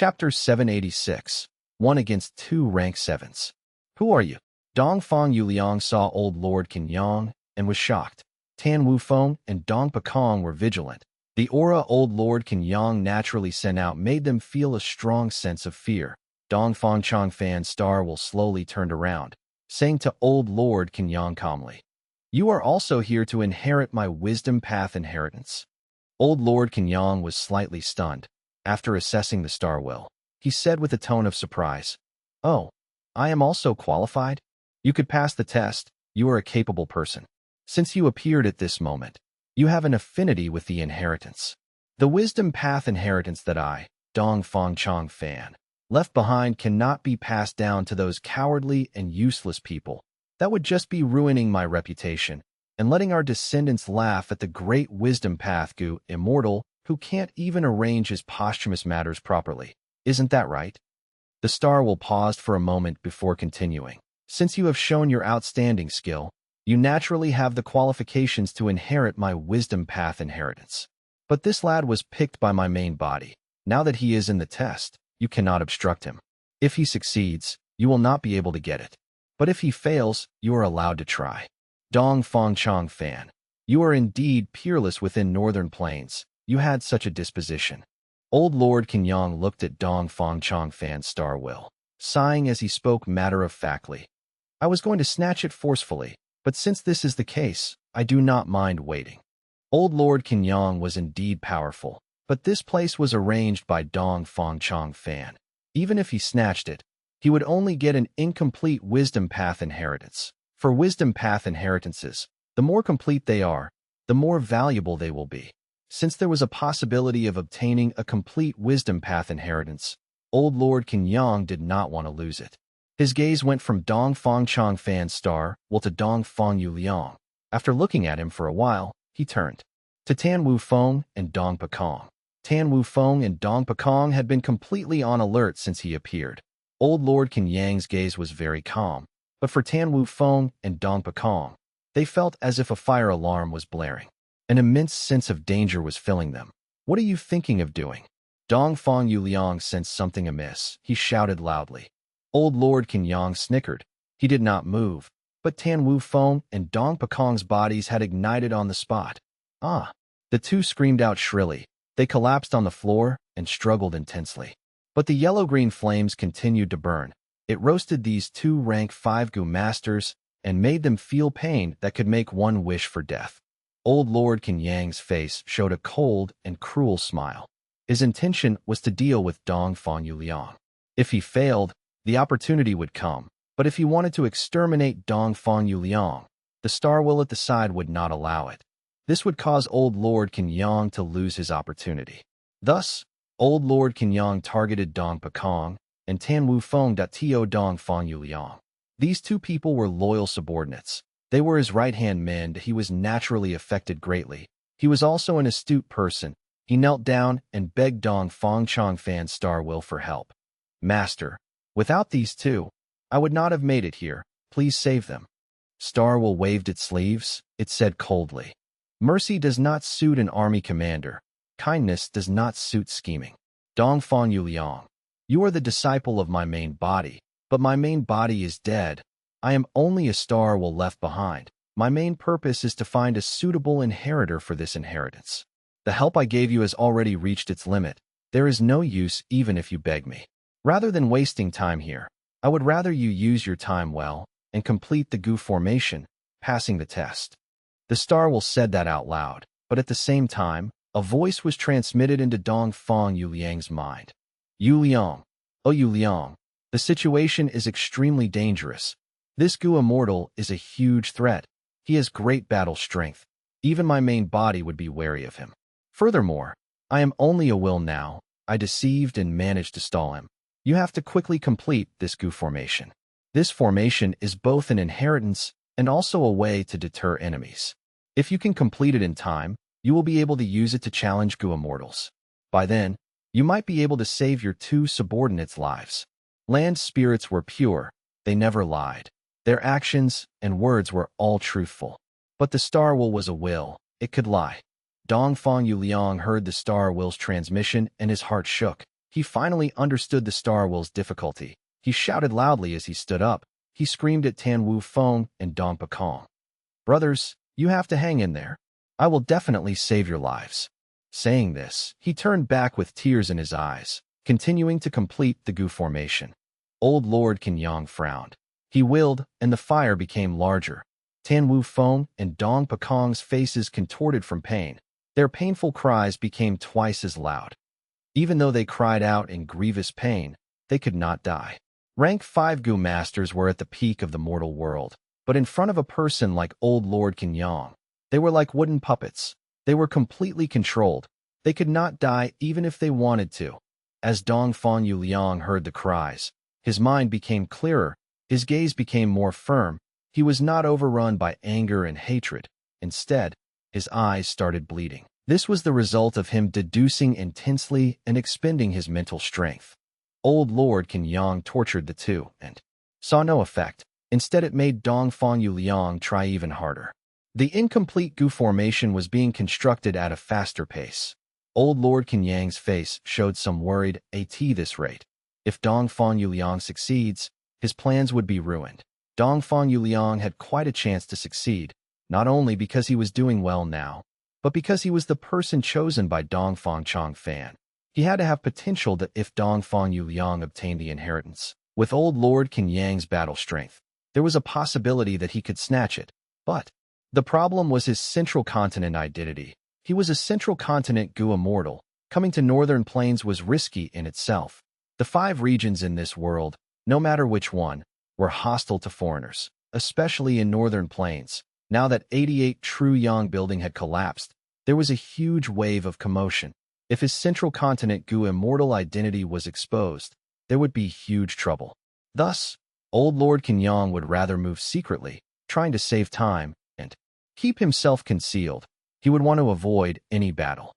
Chapter 786. 1 against 2 rank 7s. Who are you? Dong Fang Yuliang saw old Lord Kenyang and was shocked. Tan Wufeng and Dong Pekong were vigilant. The aura old Lord Kenyang naturally sent out made them feel a strong sense of fear. Dong Fang Changfan's star will slowly turned around, saying to old Lord Kenyang calmly, "You are also here to inherit my wisdom path inheritance." Old Lord Kenyang was slightly stunned. After assessing the star will, he said with a tone of surprise, "Oh, I am also qualified? You could pass the test. You are a capable person. Since you appeared at this moment, you have an affinity with the inheritance. The wisdom path inheritance that I, Dong Fang Chang Fan, left behind cannot be passed down to those cowardly and useless people. That would just be ruining my reputation and letting our descendants laugh at the great wisdom path Gu immortal who can't even arrange his posthumous matters properly. Isn't that right?" The star will paused for a moment before continuing. "Since you have shown your outstanding skill, you naturally have the qualifications to inherit my wisdom path inheritance. But this lad was picked by my main body. Now that he is in the test, you cannot obstruct him. If he succeeds, you will not be able to get it. But if he fails, you are allowed to try. Dong Fang Chang Fan, you are indeed peerless within Northern Plains. You had such a disposition." Old Lord Kenyang looked at Dong Fang Chang Fan's star will, sighing as he spoke matter-of-factly. "I was going to snatch it forcefully, but since this is the case, I do not mind waiting." Old Lord Kenyang was indeed powerful, but this place was arranged by Dong Fang Chang Fan. Even if he snatched it, he would only get an incomplete wisdom path inheritance. For wisdom path inheritances, the more complete they are, the more valuable they will be. Since there was a possibility of obtaining a complete wisdom path inheritance, old Lord Kenyang did not want to lose it. His gaze went from Dong Fang Chang Fan's star will to Dong Fang Yuliang. After looking at him for a while, he turned to Tan Wufeng and Dong Pekong. Tan Wufeng and Dong Pekong had been completely on alert since he appeared. Old Lord Kenyang's gaze was very calm, but for Tan Wufeng and Dong Pekong, they felt as if a fire alarm was blaring. An immense sense of danger was filling them. "What are you thinking of doing?" Dong Fang Yuliang sensed something amiss. He shouted loudly. Old Lord Kenyang snickered. He did not move, but Tan Wufeng and Dong Pekong's bodies had ignited on the spot. "Ah!" The two screamed out shrilly. They collapsed on the floor and struggled intensely. But the yellow-green flames continued to burn. It roasted these two rank 5 Gu masters and made them feel pain that could make one wish for death. Old Lord Kenyang's face showed a cold and cruel smile. His intention was to deal with Dong Fang Yuliang. If he failed, the opportunity would come, but if he wanted to exterminate Dong Fang Yuliang, the star will at the side would not allow it. This would cause old Lord Kenyang to lose his opportunity. Thus, old Lord Kenyang targeted Dong Pekong and Tan Wufeng to Dong Fang Yuliang. These two people were loyal subordinates. They were his right-hand men. He was naturally affected greatly. He was also an astute person. He knelt down and begged Dong Fang Chang Fan's star will for help. "Master, without these two, I would not have made it here. Please save them." Star will waved its sleeves. It said coldly, "Mercy does not suit an army commander. Kindness does not suit scheming. Dong Fang Yuliang, you are the disciple of my main body, but my main body is dead. I am only a star will left behind. My main purpose is to find a suitable inheritor for this inheritance. The help I gave you has already reached its limit. There is no use even if you beg me. Rather than wasting time here, I would rather you use your time well and complete the Gu formation, passing the test." The star will said that out loud, but at the same time, a voice was transmitted into Dong Fang Yuliang's mind. "Yuliang, oh Yuliang, the situation is extremely dangerous. This Gu immortal is a huge threat. He has great battle strength. Even my main body would be wary of him. Furthermore, I am only a will now. I deceived and managed to stall him. You have to quickly complete this Gu formation. This formation is both an inheritance and also a way to deter enemies. If you can complete it in time, you will be able to use it to challenge Gu immortals. By then, you might be able to save your two subordinates' lives." Land spirits were pure. They never lied. Their actions and words were all truthful. But the star will was a will. It could lie. Dong Fang Yuliang heard the star will's transmission and his heart shook. He finally understood the Star Will's difficulty. He shouted loudly as he stood up. He screamed at Tan Wu Feng and Dong Pekong. "Brothers, you have to hang in there. I will definitely save your lives." Saying this, he turned back with tears in his eyes, continuing to complete the Gu formation. Old Lord Kenyang frowned. He willed, and the fire became larger. Tan Wu Feng and Dong Pekong's faces contorted from pain. Their painful cries became twice as loud. Even though they cried out in grievous pain, they could not die. Rank 5 Gu masters were at the peak of the mortal world, but in front of a person like Old Lord Kenyang, they were like wooden puppets. They were completely controlled. They could not die even if they wanted to. As Dong Fang Yuliang heard the cries, his mind became clearer, his gaze became more firm. He was not overrun by anger and hatred. Instead, his eyes started bleeding. This was the result of him deducing intensely and expending his mental strength. Old Lord Kenyang tortured the two and saw no effect. Instead, it made Dong Fang Yuliang try even harder. The incomplete Gu formation was being constructed at a faster pace. Old Lord Kenyang's face showed some worried at this rate. If Dong Fang Yuliang succeeds, his plans would be ruined. Dong Fang Yuliang had quite a chance to succeed, not only because he was doing well now, but because he was the person chosen by Dong Fang Changfan. He had to have potential that if Dong Fang Yuliang obtained the inheritance, with Old Lord Kenyang's battle strength, there was a possibility that he could snatch it. But the problem was his central continent identity. He was a central continent Gu immortal. Coming to northern plains was risky in itself. The 5 regions in this world, no matter which one, were hostile to foreigners, especially in northern plains. Now that 88 True Yang building had collapsed, there was a huge wave of commotion. If his central continent Gu immortal identity was exposed, there would be huge trouble. Thus, Old Lord Kenyang would rather move secretly, trying to save time, and keep himself concealed. He would want to avoid any battle.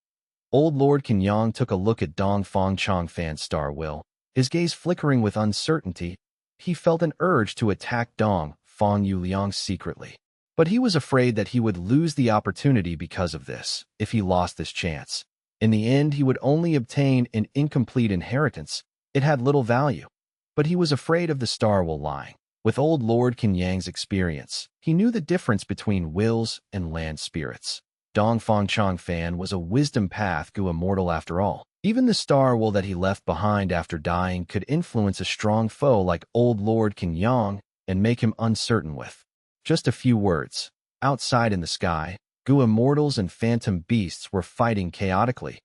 Old Lord Kenyang took a look at Dong Fang Changfan's star will, his gaze flickering with uncertainty. He felt an urge to attack Dong Fang Yuliang secretly. But he was afraid that he would lose the opportunity because of this. If he lost this chance, in the end he would only obtain an incomplete inheritance. It had little value. But he was afraid of the star will lying. With Old Lord Kenyang's experience, he knew the difference between wills and land spirits. Dong Fang Changfan was a wisdom path Gu immortal after all. Even the star will that he left behind after dying could influence a strong foe like Old Lord Kenyang and make him uncertain with just a few words. Outside in the sky, Gu immortals and phantom beasts were fighting chaotically.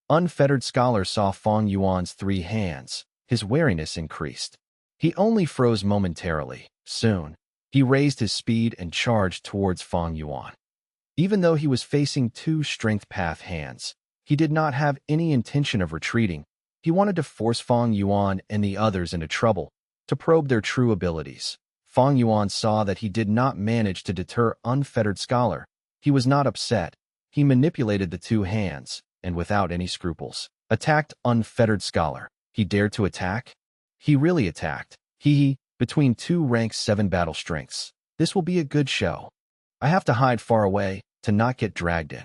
Unfettered Scholar saw Fang Yuan's 3 hands. His wariness increased. He only froze momentarily. Soon, he raised his speed and charged towards Fang Yuan. Even though he was facing 2 strength path hands, he did not have any intention of retreating. He wanted to force Fang Yuan and the others into trouble, to probe their true abilities. Fang Yuan saw that he did not manage to deter Unfettered Scholar. He was not upset. He manipulated the 2 hands, and without any scruples, attacked Unfettered Scholar. He dared to attack? He really attacked. Between 2 rank 7 battle strengths. This will be a good show. I have to hide far away, to not get dragged in.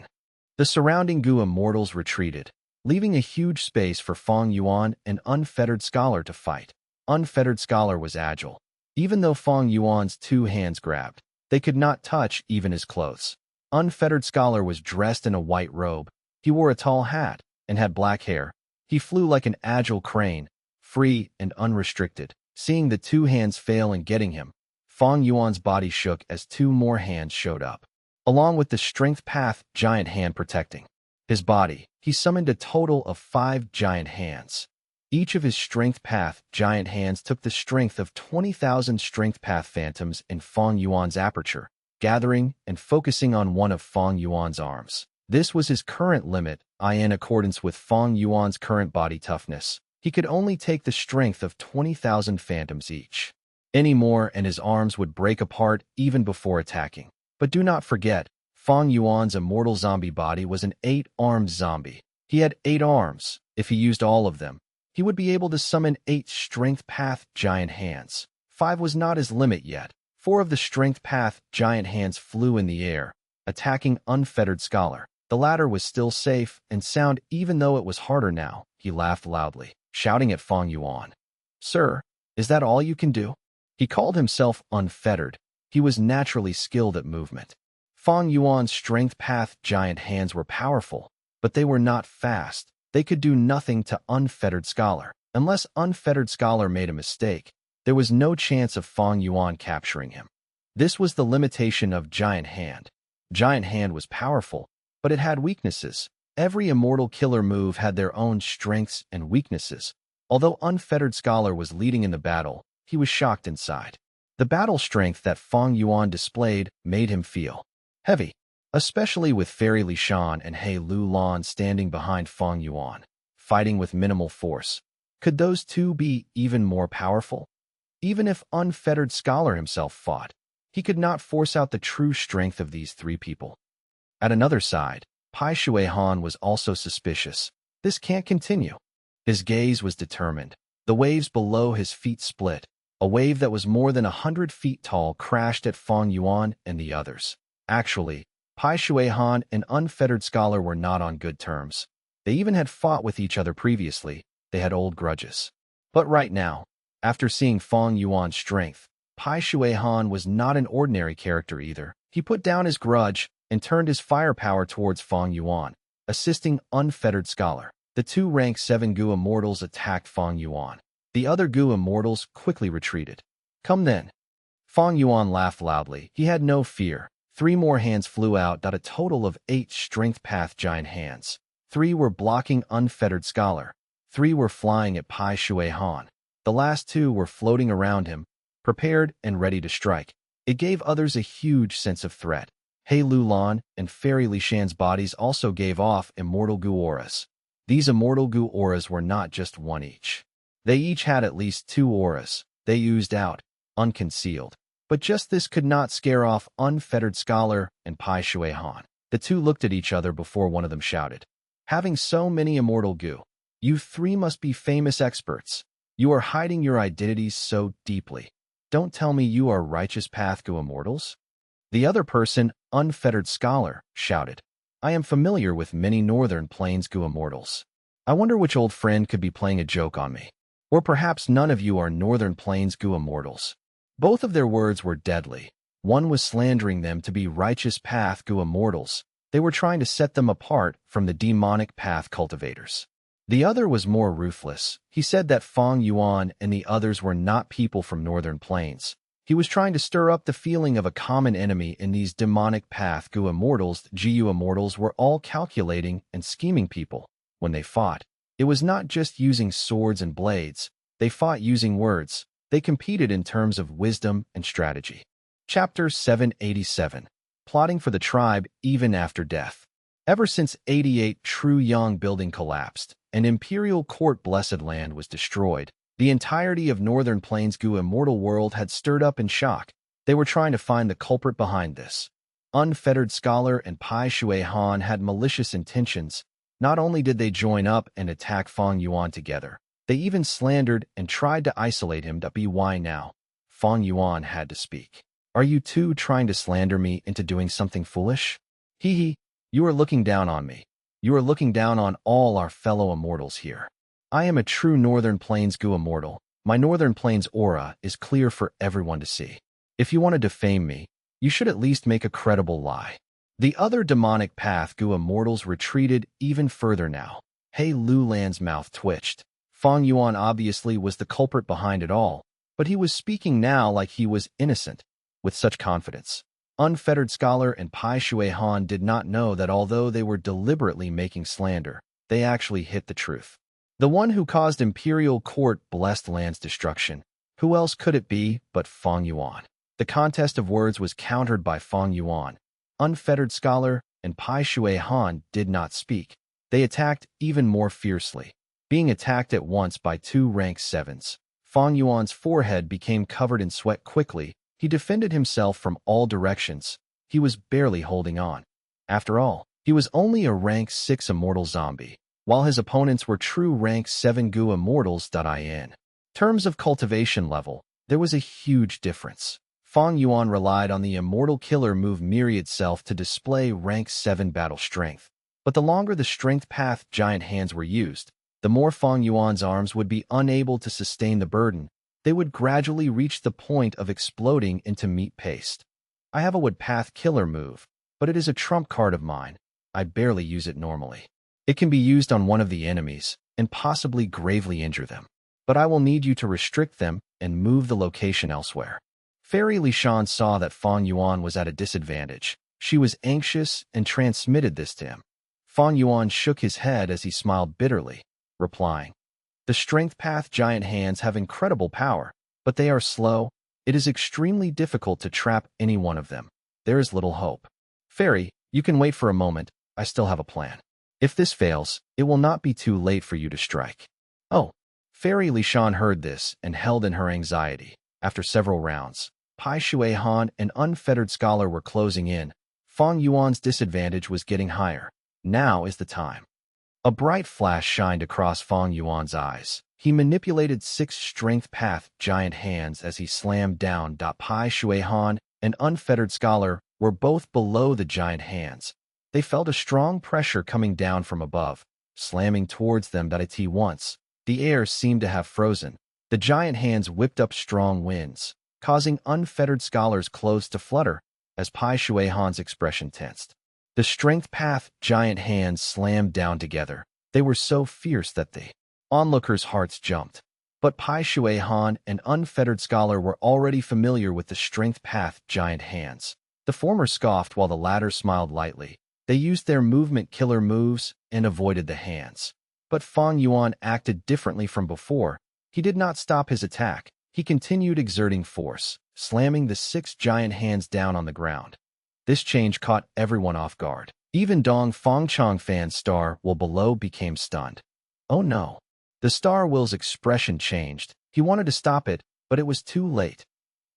The surrounding Gu immortals retreated, leaving a huge space for Fang Yuan and Unfettered Scholar to fight. Unfettered Scholar was agile. Even though Fang Yuan's 2 hands grabbed, they could not touch even his clothes. Unfettered Scholar was dressed in a white robe. He wore a tall hat and had black hair. He flew like an agile crane, free and unrestricted. Seeing the 2 hands fail in getting him, Fang Yuan's body shook as 2 more hands showed up, along with the strength path giant hand protecting his body. He summoned a total of 5 giant hands. Each of his strength path giant hands took the strength of 20,000 strength path phantoms in Fang Yuan's aperture, gathering and focusing on one of Fang Yuan's arms. This was his current limit. In accordance with Fang Yuan's current body toughness, he could only take the strength of 20,000 phantoms each. Any more and his arms would break apart even before attacking. But do not forget, Fang Yuan's immortal zombie body was an 8-armed zombie. He had 8 arms. If he used all of them, he would be able to summon 8 strength path giant hands. 5 was not his limit yet. 4 of the strength path giant hands flew in the air, attacking Unfettered Scholar. The latter was still safe and sound even though it was harder now. He laughed loudly. shouting at Fang Yuan. "Sir, is that all you can do?" He called himself unfettered. He was naturally skilled at movement. Fang Yuan's strength path giant hands were powerful, but they were not fast. They could do nothing to unfettered scholar. Unless unfettered scholar made a mistake, there was no chance of Fang Yuan capturing him. This was the limitation of Giant Hand. Giant Hand was powerful, but it had weaknesses. Every immortal killer move had their own strengths and weaknesses. Although unfettered scholar was leading in the battle, he was shocked inside. The battle strength that Fang Yuan displayed made him feel heavy, especially with Fairy Li Shan and He Lu Lan standing behind Fang Yuan, fighting with minimal force. Could those two be even more powerful? Even if unfettered scholar himself fought, he could not force out the true strength of these three people. At another side, Pai Shui Han was also suspicious. This can't continue. His gaze was determined. The waves below his feet split. A wave that was more than 100 feet tall crashed at Fang Yuan and the others. Actually, Pai Shui Han and unfettered scholar were not on good terms. They even had fought with each other previously. They had old grudges. But right now, after seeing Fang Yuan's strength, Pai Shui Han was not an ordinary character either. He put down his grudge and turned his firepower towards Fang Yuan, assisting unfettered scholar. The two rank 7 Gu immortals attacked Fang Yuan. The other Gu immortals quickly retreated. "Come then." Fang Yuan laughed loudly. He had no fear. 3 more hands flew out, a total of 8 strength path giant hands. 3 were blocking unfettered scholar. 3 were flying at Pai Shui Han. The last 2 were floating around him, prepared and ready to strike. It gave others a huge sense of threat. He Lu Lan and Fairy Li Shan's bodies also gave off immortal Gu auras. These immortal Gu auras were not just one each. They each had at least 2 auras. They used out, unconcealed. But just this could not scare off unfettered scholar and Pai Shui Han. The two looked at each other before one of them shouted, "Having so many immortal Gu, you 3 must be famous experts. You are hiding your identities so deeply. Don't tell me you are righteous path Gu immortals?" The other person, unfettered scholar, shouted, "I am familiar with many Northern Plains Gu immortals. I wonder which old friend could be playing a joke on me. Or perhaps none of you are Northern Plains Gu immortals." Both of their words were deadly. One was slandering them to be righteous path Gu immortals. They were trying to set them apart from the demonic path cultivators. The other was more ruthless. He said that Fang Yuan and the others were not people from Northern Plains. He was trying to stir up the feeling of a common enemy in these demonic path Gu immortals. Gu immortals were all calculating and scheming people. When they fought, it was not just using swords and blades. They fought using words. They competed in terms of wisdom and strategy. Chapter 787. Plotting for the tribe even after death. Ever since 88 True Yang building collapsed, and Imperial Court Blessed Land was destroyed, the entirety of Northern Plains Gu immortal world had stirred up in shock. They were trying to find the culprit behind this. Unfettered scholar and Pai Shui Han had malicious intentions. Not only did they join up and attack Fang Yuan together, they even slandered and tried to isolate him. Why now? Fang Yuan had to speak. "Are you two trying to slander me into doing something foolish? Hee, you are looking down on me. You are looking down on all our fellow immortals here. I am a true Northern Plains Gu immortal. My Northern Plains aura is clear for everyone to see. If you want to defame me, you should at least make a credible lie." The other demonic path Gu immortals retreated even further now. He Lu Lan's mouth twitched. Fang Yuan obviously was the culprit behind it all, but he was speaking now like he was innocent, with such confidence. Unfettered scholar and Pai Shui Han did not know that although they were deliberately making slander, they actually hit the truth. The one who caused Imperial Court Blessed Land's destruction, who else could it be but Fang Yuan? The contest of words was countered by Fang Yuan. Unfettered scholar and Pai Shui Han did not speak. They attacked even more fiercely. Being attacked at once by 2 rank 7s, Fang Yuan's forehead became covered in sweat quickly. He defended himself from all directions. He was barely holding on. After all, he was only a rank 6 immortal zombie, while his opponents were true rank 7 Gu immortals. In terms of cultivation level, there was a huge difference. Fang Yuan relied on the immortal killer move Myriad Self to display rank 7 battle strength. But the longer the strength path giant hands were used, The more Fang Yuan's arms would be unable to sustain the burden, they would gradually reach the point of exploding into meat paste. I have a wood path killer move, but it is a trump card of mine. I barely use it normally. It can be used on one of the enemies and possibly gravely injure them, but I will need you to restrict them and move the location elsewhere. Fairy Lishan saw that Fang Yuan was at a disadvantage. She was anxious and transmitted this to him. Fang Yuan shook his head as he smiled bitterly, replying, "The strength path giant hands have incredible power, but they are slow. It is extremely difficult to trap any one of them. There is little hope. Fairy, you can wait for a moment. I still have a plan. If this fails, it will not be too late for you to strike." Oh, Fairy Lishan heard this and held in her anxiety. After several rounds, Pai Shui Han and Unfettered Scholar were closing in. Fang Yuan's disadvantage was getting higher. Now is the time. A bright flash shined across Fang Yuan's eyes. He manipulated 6 strength path giant hands as he slammed down. Pai Shui Han and Unfettered Scholar were both below the giant hands. They felt a strong pressure coming down from above, slamming towards them. At once, the air seemed to have frozen. The giant hands whipped up strong winds, causing Unfettered Scholar's clothes to flutter as Pai Shui Han's expression tensed. The strength path giant hands slammed down together. They were so fierce that the onlookers' hearts jumped. But Pai Shui Han and Unfettered Scholar were already familiar with the strength path giant hands. The former scoffed while the latter smiled lightly. They used their movement killer moves and avoided the hands. But Fang Yuan acted differently from before. He did not stop his attack. He continued exerting force, slamming the 6 giant hands down on the ground. This change caught everyone off guard. Even Dong Fangchong Fan's Star Will below became stunned. Oh no. The Star Will's expression changed. He wanted to stop it, but it was too late.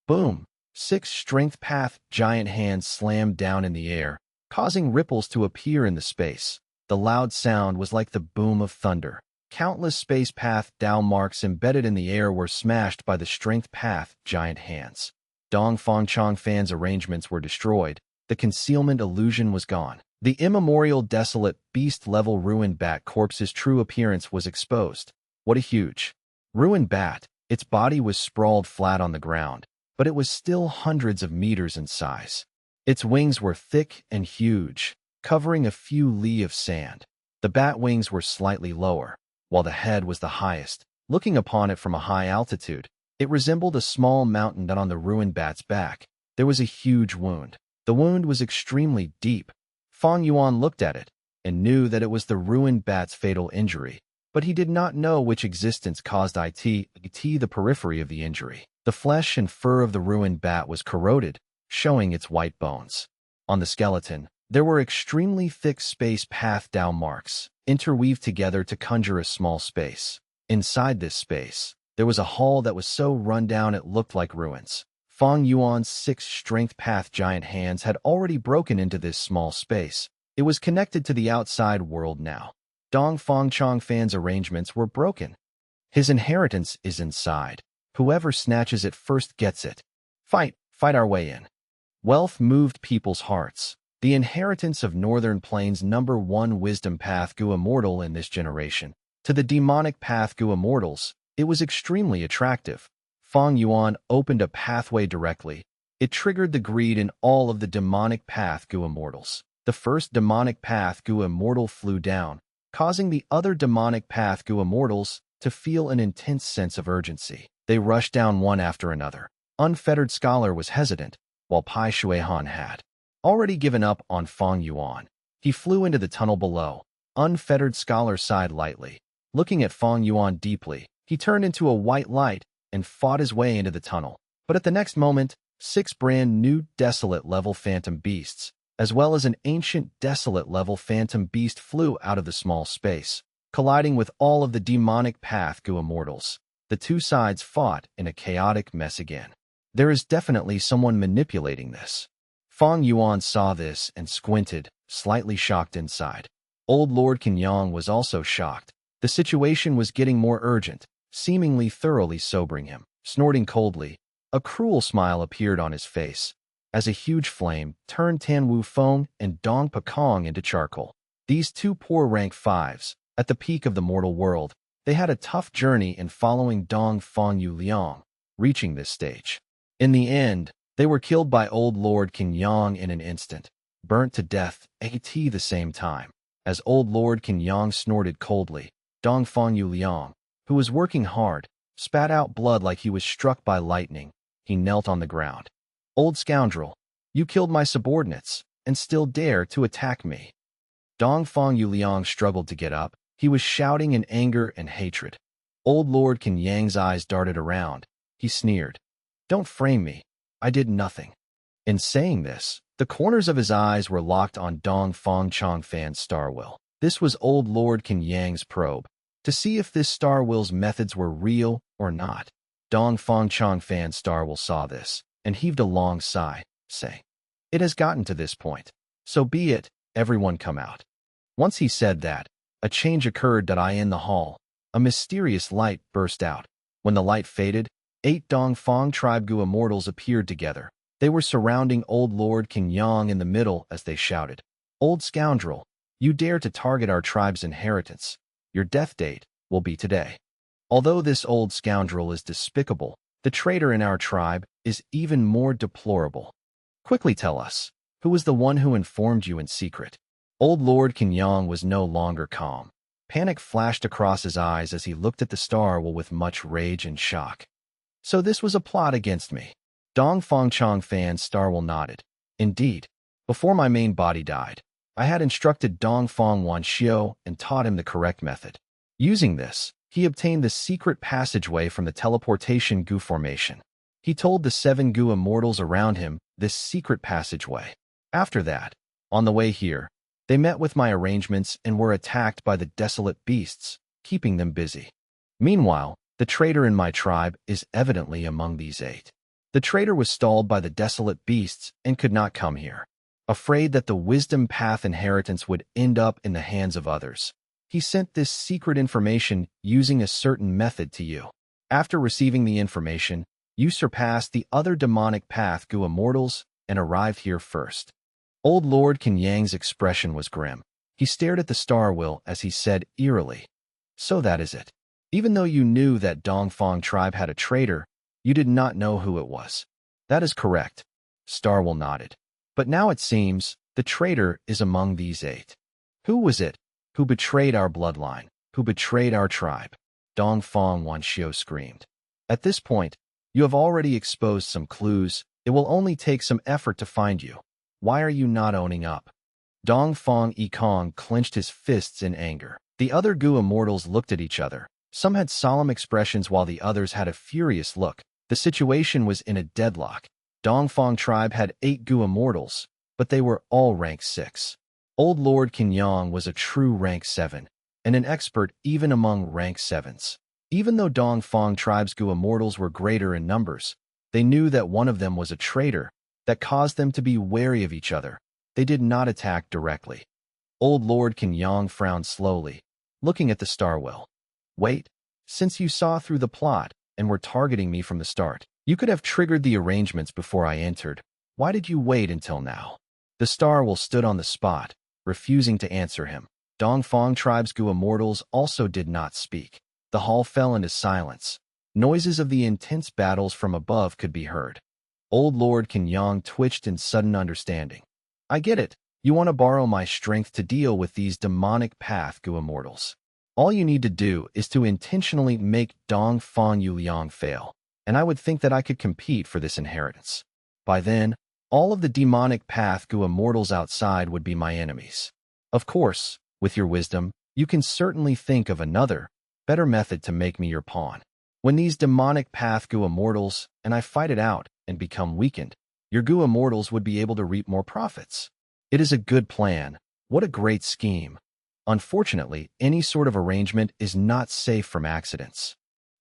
Boom! 6 strength path giant hands slammed down in the air, causing ripples to appear in the space. The loud sound was like the boom of thunder. Countless space path Dao marks embedded in the air were smashed by the strength path giant hands. Dong Fangchong Fan's arrangements were destroyed. The concealment illusion was gone. The immemorial desolate beast-level ruined bat corpse's true appearance was exposed. What a huge ruined bat! Its body was sprawled flat on the ground, but it was still hundreds of meters in size. Its wings were thick and huge, covering a few li of sand. The bat wings were slightly lower, while the head was the highest. Looking upon it from a high altitude, it resembled a small mountain that on the ruined bat's back. There was a huge wound. The wound was extremely deep. Fang Yuan looked at it and knew that it was the ruined bat's fatal injury, but he did not know which existence caused the periphery of the injury. The flesh and fur of the ruined bat was corroded, showing its white bones. On the skeleton, there were extremely thick space path Dao marks, interweaved together to conjure a small space. Inside this space, there was a hall that was so run down it looked like ruins. Fang Yuan's 6 strength path giant hands had already broken into this small space. It was connected to the outside world now. Dong Fangchong Fan's arrangements were broken. His inheritance is inside. Whoever snatches it first gets it. Fight our way in. Wealth moved people's hearts. The inheritance of Northern Plains #1 wisdom path Gu immortal in this generation. To the demonic path Gu immortals, it was extremely attractive. Fang Yuan opened a pathway directly. It triggered the greed in all of the demonic path Gu immortals. The first demonic path Gu immortal flew down, causing the other demonic path Gu immortals to feel an intense sense of urgency. They rushed down one after another. Unfettered Scholar was hesitant, while Pai Shui Han had already given up on Fang Yuan. He flew into the tunnel below. Unfettered Scholar sighed lightly. Looking at Fang Yuan deeply, he turned into a white light and fought his way into the tunnel. But at the next moment, 6 brand new desolate level phantom beasts, as well as an ancient desolate level phantom beast flew out of the small space, colliding with all of the demonic path Gu immortals. The two sides fought in a chaotic mess again. There is definitely someone manipulating this. Fang Yuan saw this and squinted, slightly shocked inside. Old Lord Kenyang was also shocked. The situation was getting more urgent, seemingly thoroughly sobering him. Snorting coldly, a cruel smile appeared on his face, as a huge flame turned Tan Wu Feng and Dong Pakong into charcoal. These two poor rank 5s, at the peak of the mortal world, They had a tough journey in following Dong Fang Yuliang, reaching this stage. In the end, they were killed by old Lord Qin in an instant, burnt to death at the same time. As old Lord Qin snorted coldly, Dong Fang Yuliang, who was working hard, spat out blood like he was struck by lightning. He knelt on the ground. "Old scoundrel, you killed my subordinates, and still dare to attack me." Dong Fang Yuliang struggled to get up. He was shouting in anger and hatred. Old Lord Qin eyes darted around. He sneered. "Don't frame me. I did nothing." In saying this, the corners of his eyes were locked on Dong Fang Changfan's star will. This was old Lord Qin's probe, to see if this star will's methods were real or not. Dong Fang Changfan's star will saw this, and heaved a long sigh, saying, "It has gotten to this point. So be it, everyone come out." Once he said that, a change occurred that in the hall. A mysterious light burst out. When the light faded, 8 Dong Fang tribe Gu immortals appeared together. They were surrounding old Lord Qin in the middle as they shouted, "Old scoundrel, you dare to target our tribe's inheritance. Your death date will be today." Although this old scoundrel is despicable, the traitor in our tribe is even more deplorable. Quickly tell us, who was the one who informed you in secret? Old Lord Qin was no longer calm. Panic flashed across his eyes as he looked at the star will with much rage and shock. "So this was a plot against me." Dong Fang Changfan's star will nodded. "Indeed. Before my main body died, I had instructed Dong Fang Wanxiu and taught him the correct method. Using this, he obtained the secret passageway from the teleportation Gu formation. He told the 7 Gu immortals around him this secret passageway. After that, on the way here, they met with my arrangements and were attacked by the desolate beasts, keeping them busy. Meanwhile, the traitor in my tribe is evidently among these 8. The traitor was stalled by the desolate beasts and could not come here. Afraid that the wisdom path inheritance would end up in the hands of others, he sent this secret information using a certain method to you. After receiving the information, you surpassed the other demonic path Gu immortals and arrived here first." Old Lord Qin's expression was grim. He stared at the star will as he said eerily, "So that is it. Even though you knew that Dong Fang tribe had a traitor, you did not know who it was." "That is correct." Star will nodded. "But now it seems the traitor is among these 8. Who was it who betrayed our bloodline, who betrayed our tribe?" Dong Fang Wanxiu screamed. "At this point, you have already exposed some clues. It will only take some effort to find you. Why are you not owning up?" Dong Fang Yikong clenched his fists in anger. The other Gu immortals looked at each other. Some had solemn expressions while the others had a furious look. The situation was in a deadlock. Dong Fang tribe had 8 Gu immortals, but they were all rank 6. Old Lord Qin was a true rank 7, and an expert even among rank 7s. Even though Dong Fang tribe's Gu immortals were greater in numbers, they knew that one of them was a traitor that caused them to be wary of each other. They did not attack directly. Old Lord Qin frowned slowly, looking at the star will. "Wait, since you saw through the plot and were targeting me from the start, you could have triggered the arrangements before I entered. Why did you wait until now?" The star will stood on the spot, refusing to answer him. Dong Fang tribe's Gu immortals also did not speak. The hall fell into silence. Noises of the intense battles from above could be heard. Old Lord Qin twitched in sudden understanding. "I get it. You want to borrow my strength to deal with these demonic path Gu immortals. All you need to do is to intentionally make Dong Fang Yuliang fail, and I would think that I could compete for this inheritance. By then, all of the demonic path Gu immortals outside would be my enemies. Of course, with your wisdom, you can certainly think of another, better method to make me your pawn. When these demonic path Gu immortals and I fight it out and become weakened, your Gu immortals would be able to reap more profits. It is a good plan. What a great scheme. Unfortunately, any sort of arrangement is not safe from accidents."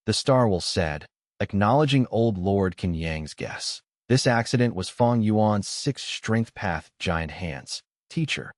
The star will said, acknowledging old Lord Qin's guess. This accident was Fang Yuan's 6th strength path giant hands. Teacher.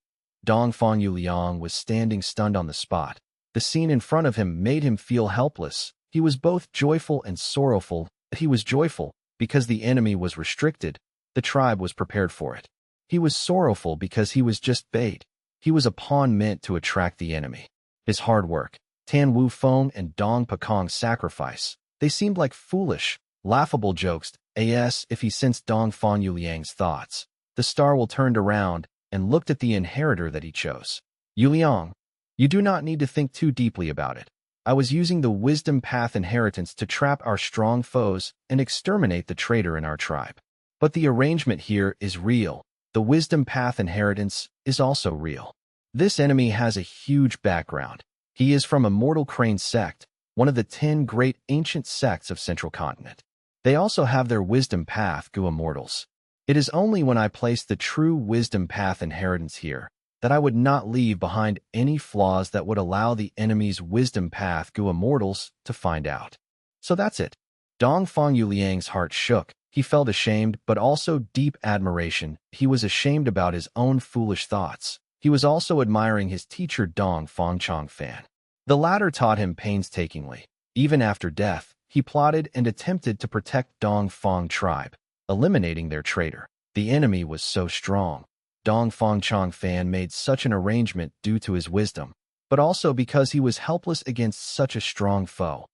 Dong Fang Yuliang was standing stunned on the spot. The scene in front of him made him feel helpless. He was both joyful and sorrowful. He was joyful because the enemy was restricted. The tribe was prepared for it. He was sorrowful because he was just bait. He was a pawn meant to attract the enemy. His hard work, Tan Wu Feng and Dong Pekong's sacrifice. They seemed like foolish, laughable jokes, as if he sensed Dong Fang Yuliang's thoughts. The star will turned around and looked at the inheritor that he chose. Yuliang, you do not need to think too deeply about it. I was using the wisdom path inheritance to trap our strong foes and exterminate the traitor in our tribe. But the arrangement here is real. The wisdom path inheritance is also real. This enemy has a huge background. He is from Immortal Crane sect, one of the 10 great ancient sects of Central Continent. They also have their wisdom path Gu Immortals. It is only when I place the true wisdom path inheritance here that I would not leave behind any flaws that would allow the enemy's wisdom path Gu Immortals to find out. So that's it. Dong Fang Yuliang's heart shook. He felt ashamed, but also deep admiration. He was ashamed about his own foolish thoughts. He was also admiring his teacher Dong Fang Changfan. The latter taught him painstakingly. Even after death, he plotted and attempted to protect Dong Fang tribe, eliminating their traitor. The enemy was so strong. Dong Fang Changfan made such an arrangement due to his wisdom, but also because he was helpless against such a strong foe.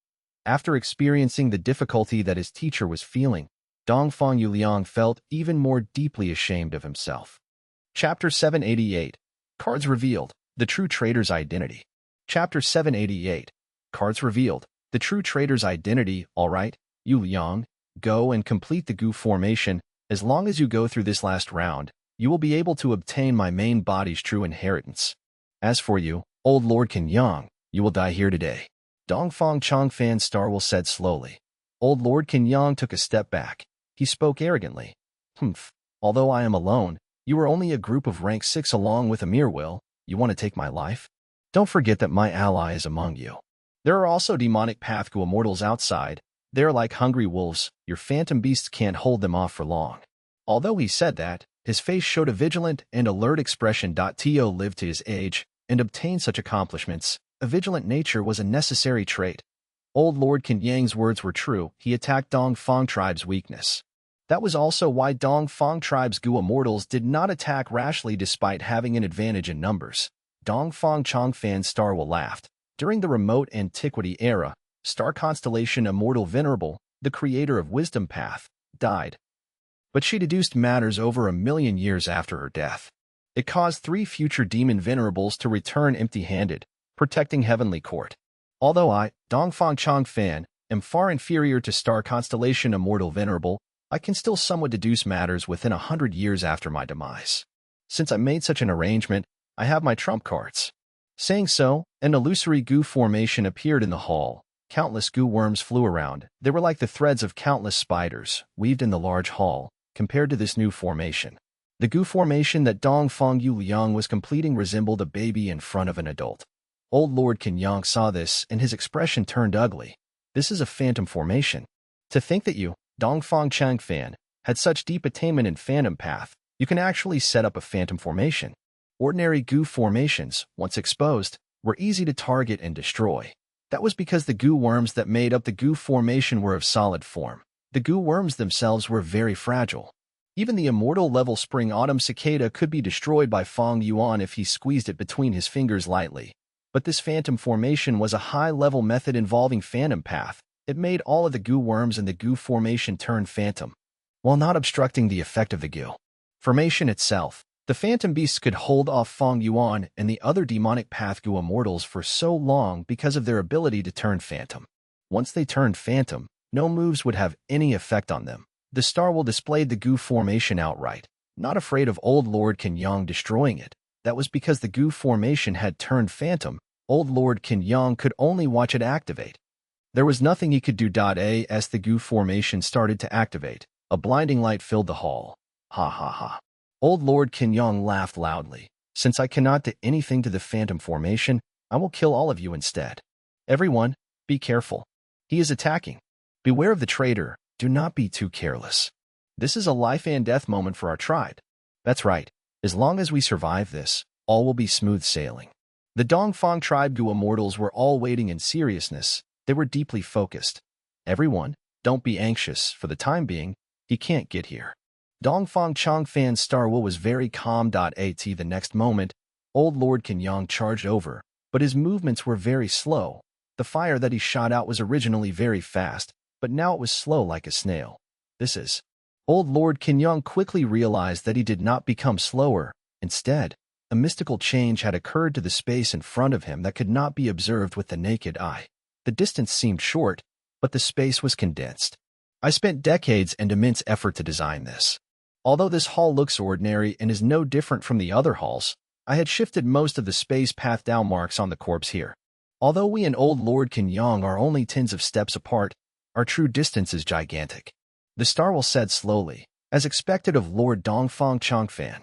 After experiencing the difficulty that his teacher was feeling, Dong Fang Yuliang felt even more deeply ashamed of himself. Chapter 788. Cards Revealed. The True Traitor's Identity. Chapter 788. Cards Revealed. The True Traitor's Identity. Alright, Yuliang, go and complete the Gu formation. As long as you go through this last round, you will be able to obtain my main body's true inheritance. As for you, old Lord Kenyang, you will die here today. Dong Fang Changfan Starwell said slowly. Old Lord Kenyang took a step back. He spoke arrogantly. Humph, although I am alone, you are only a group of rank 6 along with Amir Will. You want to take my life? Don't forget that my ally is among you. There are also demonic Pathgu immortals outside. They are like hungry wolves. Your phantom beasts can't hold them off for long. Although he said that, his face showed a vigilant and alert expression. To live to his age and obtain such accomplishments, a vigilant nature was a necessary trait. Old Lord Kenyang's words were true. He attacked Dong Fang tribe's weakness. That was also why Dong Fang tribe's Gu immortals did not attack rashly despite having an advantage in numbers. Dong Fang Changfan Starwell laughed. During the remote antiquity era, star constellation Immortal Venerable, the creator of Wisdom Path, died. But she deduced matters over 1,000,000 years after her death. It caused 3 future demon venerables to return empty-handed, protecting Heavenly Court. Although I, Dong Fang Changfan, am far inferior to star constellation Immortal Venerable, I can still somewhat deduce matters within 100 years after my demise. Since I made such an arrangement, I have my trump cards. Saying so, an illusory Gu formation appeared in the hall. Countless Gu worms flew around. They were like the threads of countless spiders, weaved in the large hall, compared to this new formation. The Gu formation that Dong Fang Yuliang was completing resembled a baby in front of an adult. Old Lord Kenyang saw this, and his expression turned ugly. This is a phantom formation. To think that you, Dong Fang Changfan, had such deep attainment in Phantom Path, you can actually set up a phantom formation. Ordinary Gu formations, once exposed, were easy to target and destroy. That was because the Gu worms that made up the Gu formation were of solid form. The Gu worms themselves were very fragile. Even the immortal level Spring Autumn Cicada could be destroyed by Fang Yuan if he squeezed it between his fingers lightly. But this phantom formation was a high-level method involving Phantom Path. It made all of the Gu worms in the Gu formation turn phantom, while not obstructing the effect of the Gu formation itself. The phantom beasts could hold off Fang Yuan and the other demonic path Gu immortals for so long because of their ability to turn phantom. Once they turned phantom, no moves would have any effect on them. The Starwell displayed the Gu formation outright, not afraid of Old Lord Kenyang destroying it. That was because the Gu formation had turned phantom. Old Lord Kenyang could only watch it activate. There was nothing he could do. As the Gu formation started to activate, a blinding light filled the hall. Ha ha ha. Old Lord Kenyang laughed loudly. Since I cannot do anything to the phantom formation, I will kill all of you instead. Everyone, be careful. He is attacking. Beware of the traitor. Do not be too careless. This is a life and death moment for our tribe. That's right. As long as we survive this, all will be smooth sailing. The Dongfang tribe Gu immortals were all waiting in seriousness. They were deeply focused. Everyone, don't be anxious. For the time being, he can't get here. Dongfang Changfan Starwell was very calm. The next moment, Old Lord Kenyang charged over. but his movements were very slow. The fire that he shot out was originally very fast, but now it was slow like a snail. This is. Old Lord Qin quickly realized that he did not become slower. Instead, a mystical change had occurred to the space in front of him that could not be observed with the naked eye. The distance seemed short, but the space was condensed. I spent decades and immense effort to design this. Although this hall looks ordinary and is no different from the other halls, I had shifted most of the space path down marks on the corpse here. Although we and Old Lord Qin are only tens of steps apart, our true distance is gigantic. The Starwell said slowly, as expected of Lord Dongfang Changfan.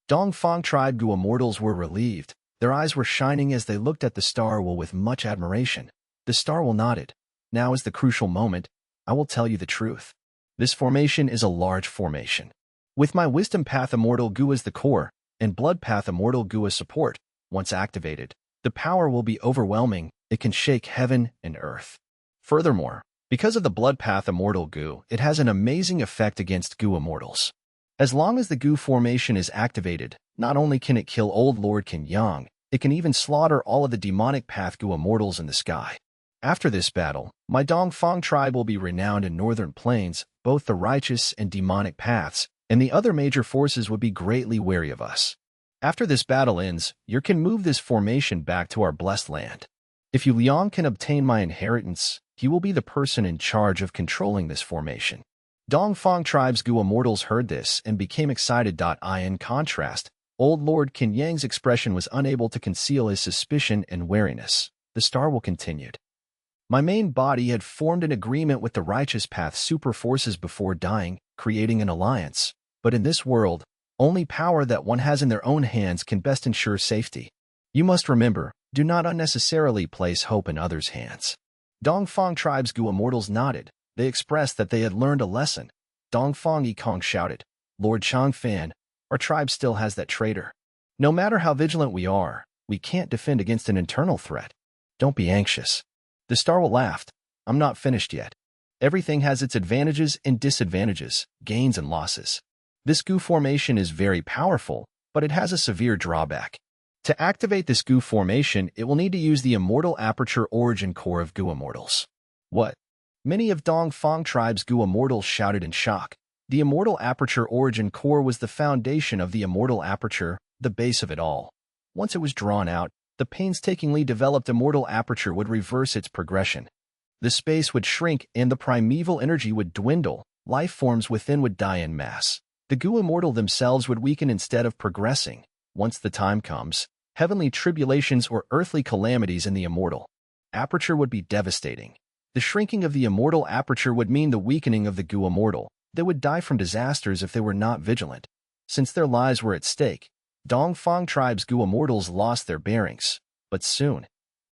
Dongfang tribe Gu immortals were relieved. Their eyes were shining as they looked at the Starwell with much admiration. The Starwell nodded. Now is the crucial moment. I will tell you the truth. This formation is a large formation. With my Wisdom Path Immortal Gu as the core, and Blood Path Immortal Gu as support, once activated, the power will be overwhelming. It can shake heaven and earth. Furthermore, because of the Blood Path Immortal Gu, it has an amazing effect against Gu immortals. As long as the Gu formation is activated, not only can it kill Old Lord Qin, it can even slaughter all of the demonic path Gu immortals in the sky. After this battle, my Dongfang tribe will be renowned in northern plains, both the righteous and demonic paths, and the other major forces would be greatly wary of us. After this battle ends, you can move this formation back to our blessed land. If Yu Liang can obtain my inheritance, he will be the person in charge of controlling this formation. Dongfang tribe's Gu immortals heard this and became excited. In contrast, Old Lord Qin expression was unable to conceal his suspicion and wariness. The Starwell continued. My main body had formed an agreement with the Righteous Path super forces before dying, creating an alliance. But in this world, only power that one has in their own hands can best ensure safety. You must remember, do not unnecessarily place hope in others' hands. Dongfang tribe's Gu immortals nodded. They expressed that they had learned a lesson. Dongfang Yikong shouted, Lord Changfan, our tribe still has that traitor. No matter how vigilant we are, we can't defend against an internal threat. Don't be anxious. The Starwell laughed. I'm not finished yet. Everything has its advantages and disadvantages, gains and losses. This Gu formation is very powerful, but it has a severe drawback. To activate this Gu formation, it will need to use the Immortal Aperture Origin Core of Gu immortals. What? Many of Dongfang tribe's Gu immortals shouted in shock. The Immortal Aperture Origin Core was the foundation of the Immortal Aperture, the base of it all. Once it was drawn out, the painstakingly developed Immortal Aperture would reverse its progression. The space would shrink and the primeval energy would dwindle. Life forms within would die en masse. The Gu immortal themselves would weaken instead of progressing. Once the time comes, heavenly tribulations or earthly calamities in the Immortal Aperture would be devastating. The shrinking of the Immortal Aperture would mean the weakening of the Gu immortal. They would die from disasters if they were not vigilant. Since their lives were at stake, Dongfang tribe's Gu immortals lost their bearings. But soon,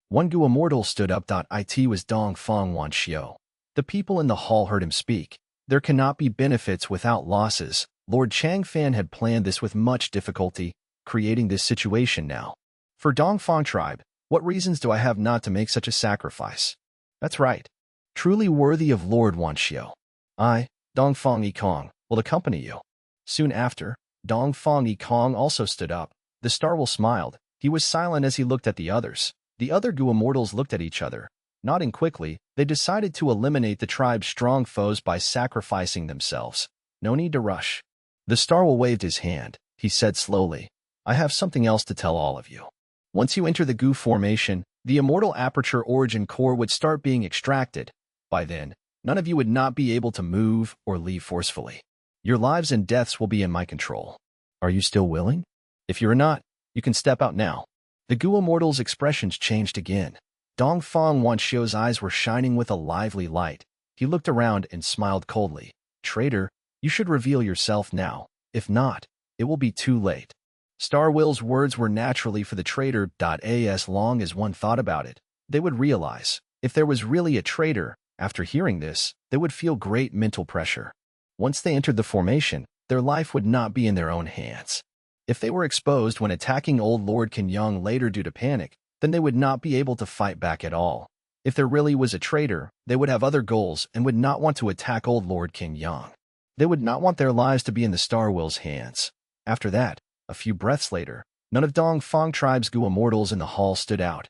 one Gu immortal stood up. It was Dongfang Wanxiu. The people in the hall heard him speak. There cannot be benefits without losses. Lord Changfan had planned this with much difficulty, creating this situation now. For Dongfang tribe, what reasons do I have not to make such a sacrifice? That's right. Truly worthy of Lord Wanxiu. I, Dongfang Yikong, will accompany you. Soon after, Dongfang Yikong also stood up. The Starwell smiled. He was silent as he looked at the others. The other Gu immortals looked at each other. Nodding quickly, they decided to eliminate the tribe's strong foes by sacrificing themselves. No need to rush. The Starwell waved his hand. He said slowly, I have something else to tell all of you. Once you enter the Gu formation, the Immortal Aperture Origin Core would start being extracted. By then, none of you would not be able to move or leave forcefully. Your lives and deaths will be in my control. Are you still willing? If you're not, you can step out now. The Gu immortal's expressions changed again. Dongfang Wanxiu's eyes were shining with a lively light. He looked around and smiled coldly. Traitor, you should reveal yourself now. If not, it will be too late. Starwell's words were naturally for the traitor. As long as one thought about it, they would realize, if there was really a traitor, after hearing this, they would feel great mental pressure. Once they entered the formation, their life would not be in their own hands. If they were exposed when attacking Old Lord Qin later due to panic, then they would not be able to fight back at all. If there really was a traitor, they would have other goals and would not want to attack Old Lord Qin. They would not want their lives to be in the Starwell's hands. After that, a few breaths later, none of Dongfang tribe's Gu immortals in the hall stood out.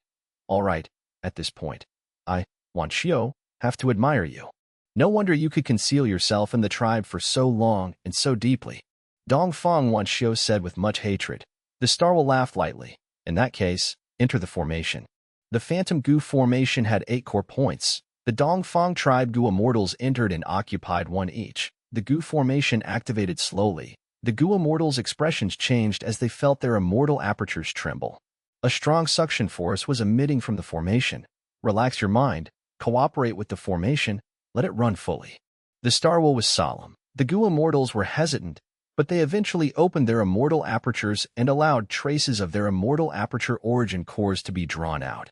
All right, at this point, I, Wan Xiu, have to admire you. No wonder you could conceal yourself in the tribe for so long and so deeply. Dongfang Wan Xiu said with much hatred. The star will laugh lightly. In that case, enter the formation. The Phantom Gu formation had 8 core points. The Dongfang tribe Gu immortals entered and occupied 1 each. The Gu formation activated slowly. The Gu immortals' expressions changed as they felt their immortal apertures tremble. A strong suction force was emitting from the formation. Relax your mind, cooperate with the formation, let it run fully. The Star Will was solemn. The Gu immortals were hesitant, but they eventually opened their immortal apertures and allowed traces of their immortal aperture origin cores to be drawn out.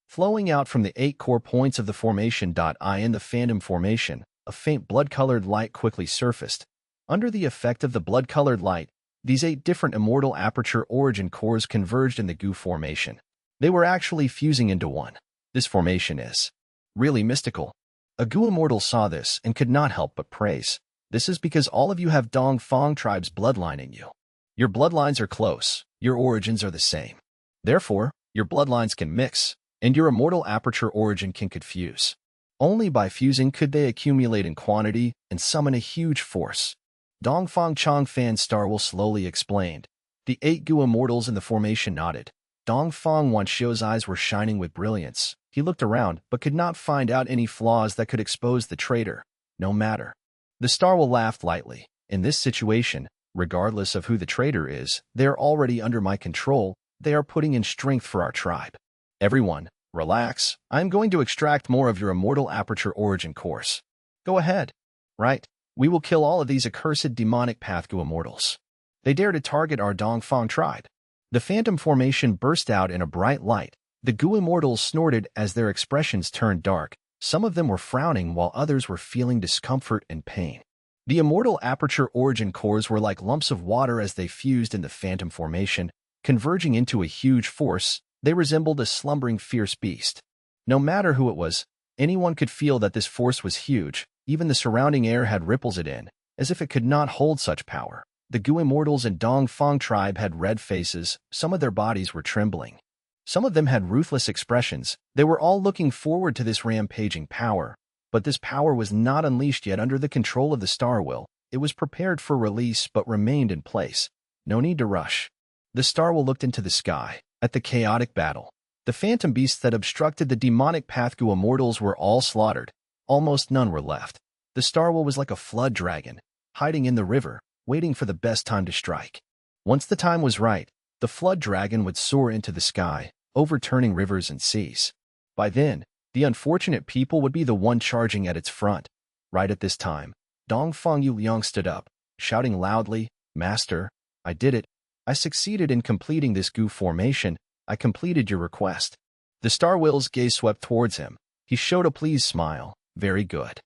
Flowing out from the 8 core points of the formation. In the Phantom formation, a faint blood-colored light quickly surfaced. Under the effect of the blood-colored light, these 8 different immortal aperture origin cores converged in the Gu formation. They were actually fusing into one. This formation is really mystical. A Gu immortal saw this and could not help but praise. This is because all of you have Dongfang tribe's bloodline in you. Your bloodlines are close, your origins are the same. Therefore, your bloodlines can mix, and your immortal aperture origin can confuse. Only by fusing could they accumulate in quantity and summon a huge force. Dongfang Changfan Star Will slowly explained. The 8 Gu immortals in the formation nodded. Dongfang Wanxiu's eyes were shining with brilliance. He looked around, but could not find out any flaws that could expose the traitor. No matter. The Star Will laughed lightly. In this situation, regardless of who the traitor is, they are already under my control. They are putting in strength for our tribe. Everyone, relax. I'm going to extract more of your immortal aperture origin course. Go ahead. Right. We will kill all of these accursed demonic Path Gu immortals. They dare to target our Dongfang tribe. The Phantom formation burst out in a bright light. The Gu immortals snorted as their expressions turned dark. Some of them were frowning while others were feeling discomfort and pain. The immortal aperture origin cores were like lumps of water as they fused in the Phantom formation, converging into a huge force. They resembled a slumbering fierce beast. No matter who it was, anyone could feel that this force was huge. Even the surrounding air had ripples it in, as if it could not hold such power. The Gu immortals and Dongfang tribe had red faces. Some of their bodies were trembling. Some of them had ruthless expressions. They were all looking forward to this rampaging power. But this power was not unleashed yet under the control of the Star Will. It was prepared for release but remained in place. No need to rush. The Star Will looked into the sky, at the chaotic battle. The phantom beasts that obstructed the demonic Path Gu immortals were all slaughtered. Almost none were left. The Star Will was like a flood dragon, hiding in the river, waiting for the best time to strike. Once the time was right, the flood dragon would soar into the sky, overturning rivers and seas. By then, the unfortunate people would be the one charging at its front. Right at this time, Dongfang Yuliang stood up, shouting loudly, "Master, I did it. I succeeded in completing this Gu formation. I completed your request." The Star Will's gaze swept towards him. He showed a pleased smile. "Very good.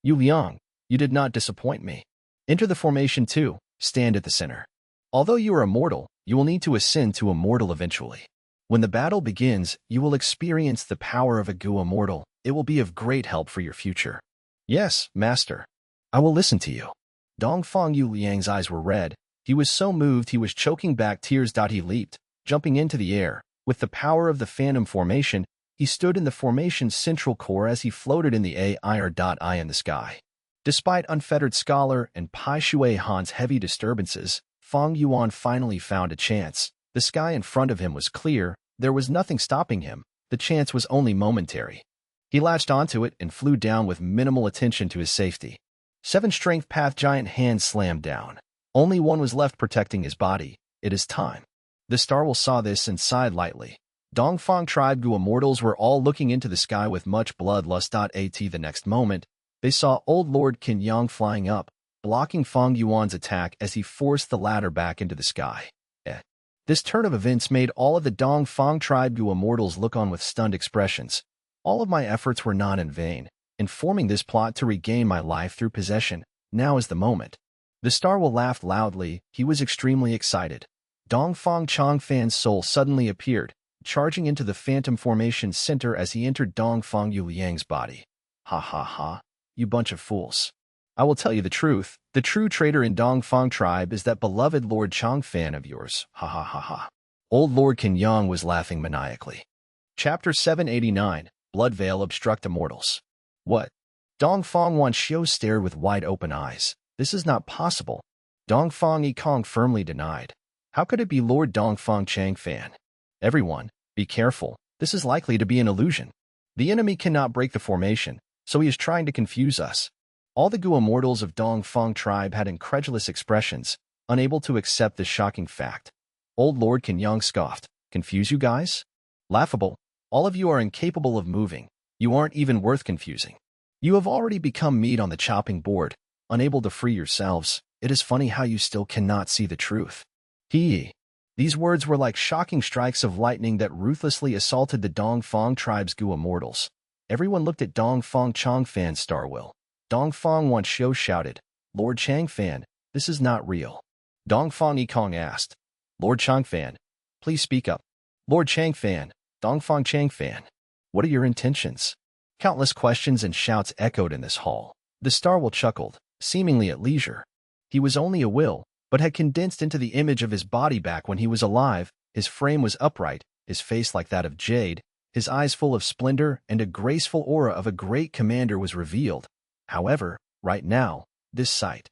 Yuliang, you did not disappoint me. Enter the formation too. Stand at the center. Although you are immortal, you will need to ascend to immortal eventually. When the battle begins, you will experience the power of a Gu immortal. It will be of great help for your future." "Yes, Master. I will listen to you." Dongfang Yuliang's eyes were red. He was so moved he was choking back tears. He leaped, jumping into the air. With the power of the Phantom formation, he stood in the formation's central core as he floated in the AI in the sky. Despite unfettered Scholar and Pai Shui Han's heavy disturbances, Fang Yuan finally found a chance. The sky in front of him was clear. There was nothing stopping him. The chance was only momentary. He latched onto it and flew down with minimal attention to his safety. 7 strength path giant hands slammed down. Only one was left protecting his body. It is time. The Star Will saw this and sighed lightly. Dongfang tribe Gu immortals were all looking into the sky with much bloodlust. The next moment, they saw Old Lord Qin Yang flying up, blocking Fang Yuan's attack as he forced the latter back into the sky. This turn of events made all of the Dongfang tribe Gu immortals look on with stunned expressions. All of my efforts were not in vain. In forming this plot to regain my life through possession, now is the moment. The Star Will laughed loudly. He was extremely excited. Dongfang Changfan's soul suddenly appeared, charging into the Phantom formation's center as he entered Dongfang Yuliang's body. "Ha ha ha, you bunch of fools. I will tell you the truth. The true traitor in Dongfang tribe is that beloved Lord Changfan of yours. Ha ha ha ha." Old Lord Qin Yang was laughing maniacally. Chapter 789, Blood Veil Obstruct Immortals. What? Dongfang Wanxiu stared with wide-open eyes. This is not possible. Dongfang Yikong firmly denied. How could it be Lord Dongfang Changfan? Everyone, be careful. This is likely to be an illusion. The enemy cannot break the formation, so he is trying to confuse us. All the Gu immortals of Dongfang tribe had incredulous expressions, unable to accept this shocking fact. Old Lord Kenyang scoffed. Confuse you guys? Laughable. All of you are incapable of moving. You aren't even worth confusing. You have already become meat on the chopping board, unable to free yourselves. It is funny how you still cannot see the truth. These words were like shocking strikes of lightning that ruthlessly assaulted the Dongfang tribe's Gu immortals. Everyone looked at Dongfang Changfan's Starwill. Dongfang Wanxiu shouted, Lord Changfan, this is not real. Dongfang Yikong asked, Lord Changfan, please speak up. Lord Changfan, Dongfang Changfan, what are your intentions? Countless questions and shouts echoed in this hall. The Starwill chuckled, seemingly at leisure. He was only a will, but had condensed into the image of his body back when he was alive. His frame was upright, his face like that of jade, his eyes full of splendor, and a graceful aura of a great commander was revealed. However, right now, this sight,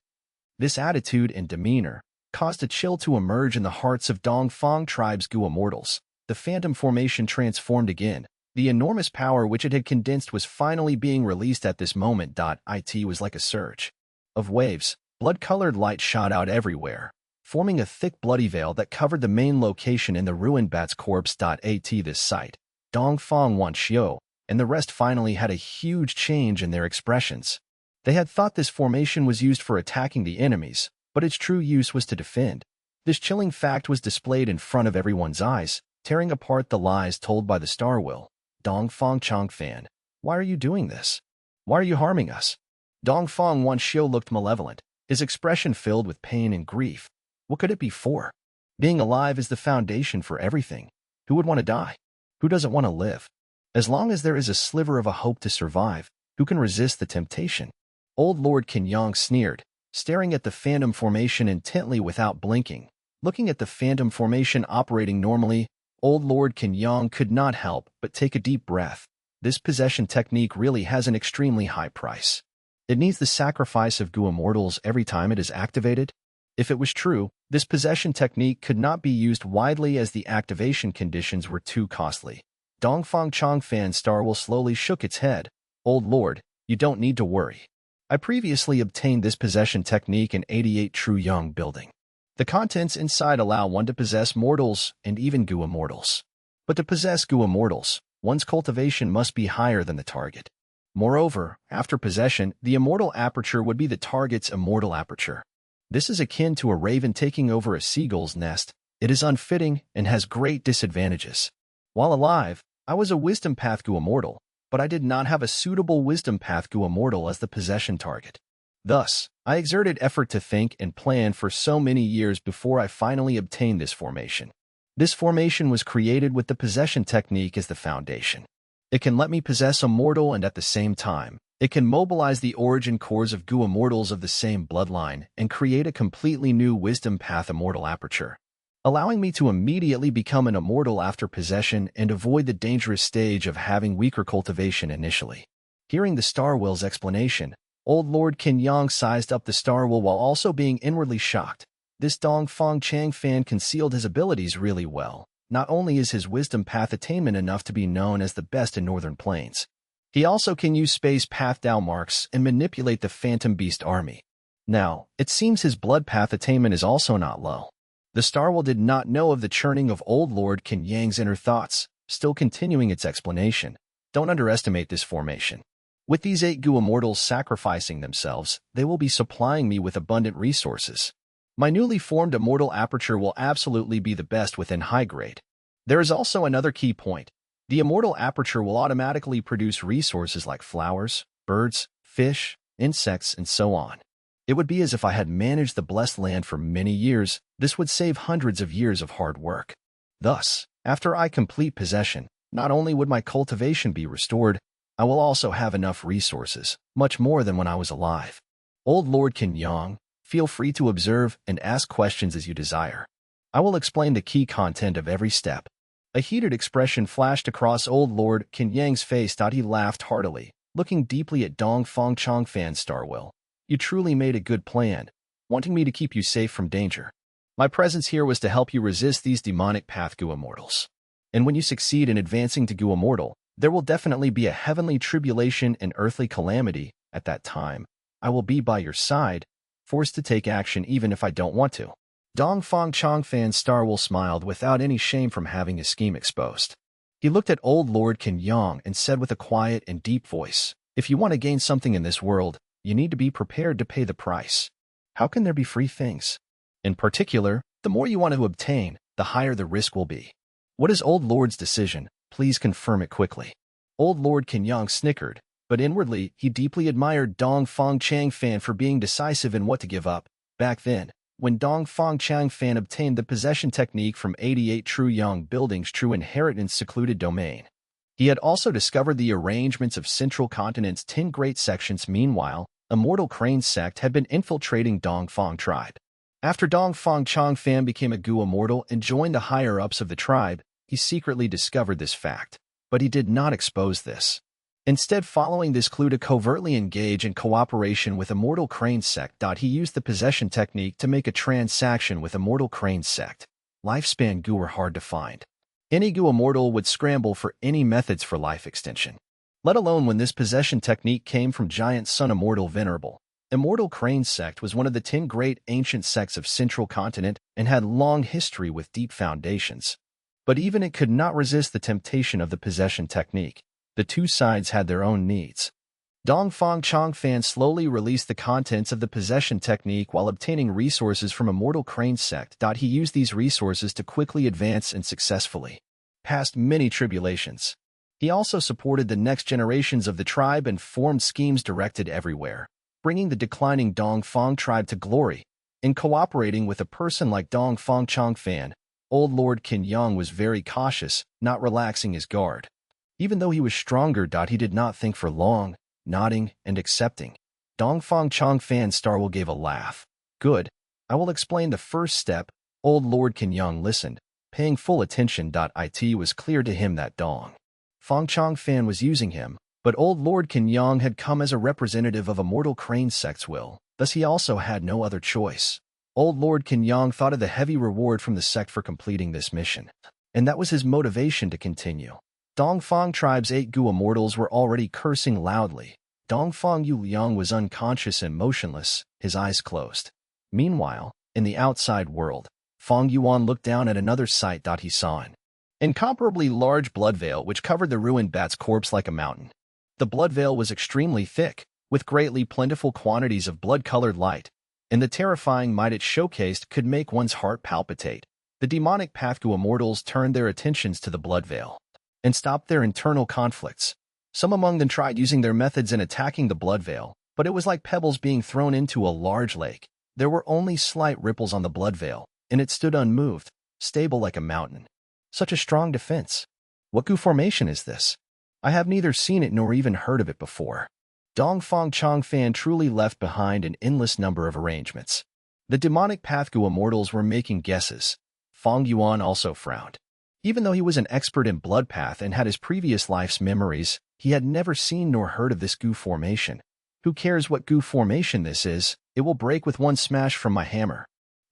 this attitude and demeanor, caused a chill to emerge in the hearts of Dongfang tribe's Gu immortals. The phantom formation transformed again. The enormous power which it had condensed was finally being released at this moment. It was like a surge of waves. Blood-colored light shot out everywhere, forming a thick bloody veil that covered the main location in the ruined bat's corpse. At this sight, Dongfang Wanxiu and the rest finally had a huge change in their expressions. They had thought this formation was used for attacking the enemies, but its true use was to defend. This chilling fact was displayed in front of everyone's eyes, tearing apart the lies told by the Starwill. Dongfang Changfan, why are you doing this? Why are you harming us? Dongfang Wanxiu looked malevolent, his expression filled with pain and grief. What could it be for? Being alive is the foundation for everything. Who would want to die? Who doesn't want to live? As long as there is a sliver of a hope to survive, who can resist the temptation? Old Lord Kenyang sneered, staring at the phantom formation intently without blinking. Looking at the phantom formation operating normally, Old Lord Kenyang could not help but take a deep breath. This possession technique really has an extremely high price. It needs the sacrifice of Gu immortals every time it is activated. If it was true, this possession technique could not be used widely as the activation conditions were too costly. Dongfang Changfan's Starwill slowly shook its head. Old Lord, you don't need to worry. I previously obtained this possession technique in 88 True Young building. The contents inside allow one to possess mortals and even Gu immortals. But to possess Gu immortals, one's cultivation must be higher than the target. Moreover, after possession, the immortal aperture would be the target's immortal aperture. This is akin to a raven taking over a seagull's nest. It is unfitting and has great disadvantages. While alive, I was a wisdom path Gu immortal, but I did not have a suitable wisdom path Gu immortal as the possession target. Thus, I exerted effort to think and plan for so many years before I finally obtained this formation. This formation was created with the possession technique as the foundation. It can let me possess a mortal, and at the same time, it can mobilize the origin cores of Gu immortals of the same bloodline and create a completely new wisdom path immortal aperture, allowing me to immediately become an immortal after possession and avoid the dangerous stage of having weaker cultivation initially. Hearing the Starwill's explanation, Old Lord Kenyang sized up the Starwill while also being inwardly shocked. This Dongfang Changfan concealed his abilities really well. Not only is his wisdom path attainment enough to be known as the best in Northern Plains, he also can use space path Dao marks and manipulate the Phantom Beast army. Now, it seems his blood path attainment is also not low. The Starwill did not know of the churning of Old Lord Kenyang's inner thoughts, still continuing its explanation. Don't underestimate this formation. With these 8 Gu immortals sacrificing themselves, they will be supplying me with abundant resources. My newly formed immortal aperture will absolutely be the best within high grade. There is also another key point. The immortal aperture will automatically produce resources like flowers, birds, fish, insects, and so on. It would be as if I had managed the blessed land for many years. This would save hundreds of years of hard work. Thus, after I complete possession, not only would my cultivation be restored, I will also have enough resources, much more than when I was alive. Old Lord Kenyang, feel free to observe and ask questions as you desire. I will explain the key content of every step. A heated expression flashed across old Lord Qin Yang's face. He laughed heartily, looking deeply at Dong Fang Changfan's Starwill. You truly made a good plan, wanting me to keep you safe from danger. My presence here was to help you resist these demonic path Gu immortals. And when you succeed in advancing to Gu immortal, there will definitely be a heavenly tribulation and earthly calamity. At that time, I will be by your side, forced to take action even if I don't want to. Dong Fang Changfan's Starwill smiled without any shame from having his scheme exposed. He looked at old Lord Qin Yang and said with a quiet and deep voice, if you want to gain something in this world, you need to be prepared to pay the price. How can there be free things? In particular, the more you want to obtain, the higher the risk will be. What is old Lord's decision? Please confirm it quickly. Old Lord Qin Yang snickered, but inwardly he deeply admired Dong Fang Changfan for being decisive in what to give up. Back then, when Dong Fang Changfan obtained the possession technique from 88 True Yang Building's True Inheritance secluded domain, he had also discovered the arrangements of Central Continent's 10 great sections. Meanwhile, Immortal Crane sect had been infiltrating Dong Fang tribe. After Dong Fang Changfan became a Gu immortal and joined the higher-ups of the tribe, he secretly discovered this fact, but he did not expose this. Instead, following this clue to covertly engage in cooperation with Immortal Crane sect, he used the possession technique to make a transaction with Immortal Crane sect. Lifespan Gu were hard to find. Any Gu immortal would scramble for any methods for life extension, let alone when this possession technique came from Giant Sun Immortal Venerable. Immortal Crane sect was one of the 10 great ancient sects of Central Continent and had long history with deep foundations. But even it could not resist the temptation of the possession technique. The two sides had their own needs. Dong Fang Changfan slowly released the contents of the possession technique while obtaining resources from Immortal Crane sect. He used these resources to quickly advance and successfully past many tribulations. He also supported the next generations of the tribe and formed schemes directed everywhere, bringing the declining Dong Fang tribe to glory. In cooperating with a person like Dong Fang Changfan, old Lord Qin Yang was very cautious, not relaxing his guard. Even though he was stronger, he did not think for long, nodding and accepting. Dong Fang Changfan's Starwill gave a laugh. Good. I will explain the first step. Old Lord Qin Yang listened, paying full attention. It was clear to him that Dong Fang Changfan was using him, but old Lord Qin Yang had come as a representative of Immortal Crane sect's will, thus he also had no other choice. Old Lord Qin Yang thought of the heavy reward from the sect for completing this mission, and that was his motivation to continue. Dong Fang tribe's 8 Gu immortals were already cursing loudly. Dong Fang Yuliang was unconscious and motionless, his eyes closed. Meanwhile, in the outside world, Fang Yuan looked down at another sight. He saw an incomparably large blood veil which covered the ruined bat's corpse like a mountain. The blood veil was extremely thick, with greatly plentiful quantities of blood-colored light, and the terrifying might it showcased could make one's heart palpitate. The demonic path Gu immortals turned their attentions to the blood veil and stopped their internal conflicts. Some among them tried using their methods in attacking the blood veil, but it was like pebbles being thrown into a large lake. There were only slight ripples on the blood veil, and it stood unmoved, stable like a mountain. Such a strong defense. What Gu formation is this? I have neither seen it nor even heard of it before. Dong Fang Changfan truly left behind an endless number of arrangements. The demonic path Gu immortals were making guesses. Fang Yuan also frowned. Even though he was an expert in blood path and had his previous life's memories, he had never seen nor heard of this Gu formation. Who cares what Gu formation this is? It will break with one smash from my hammer.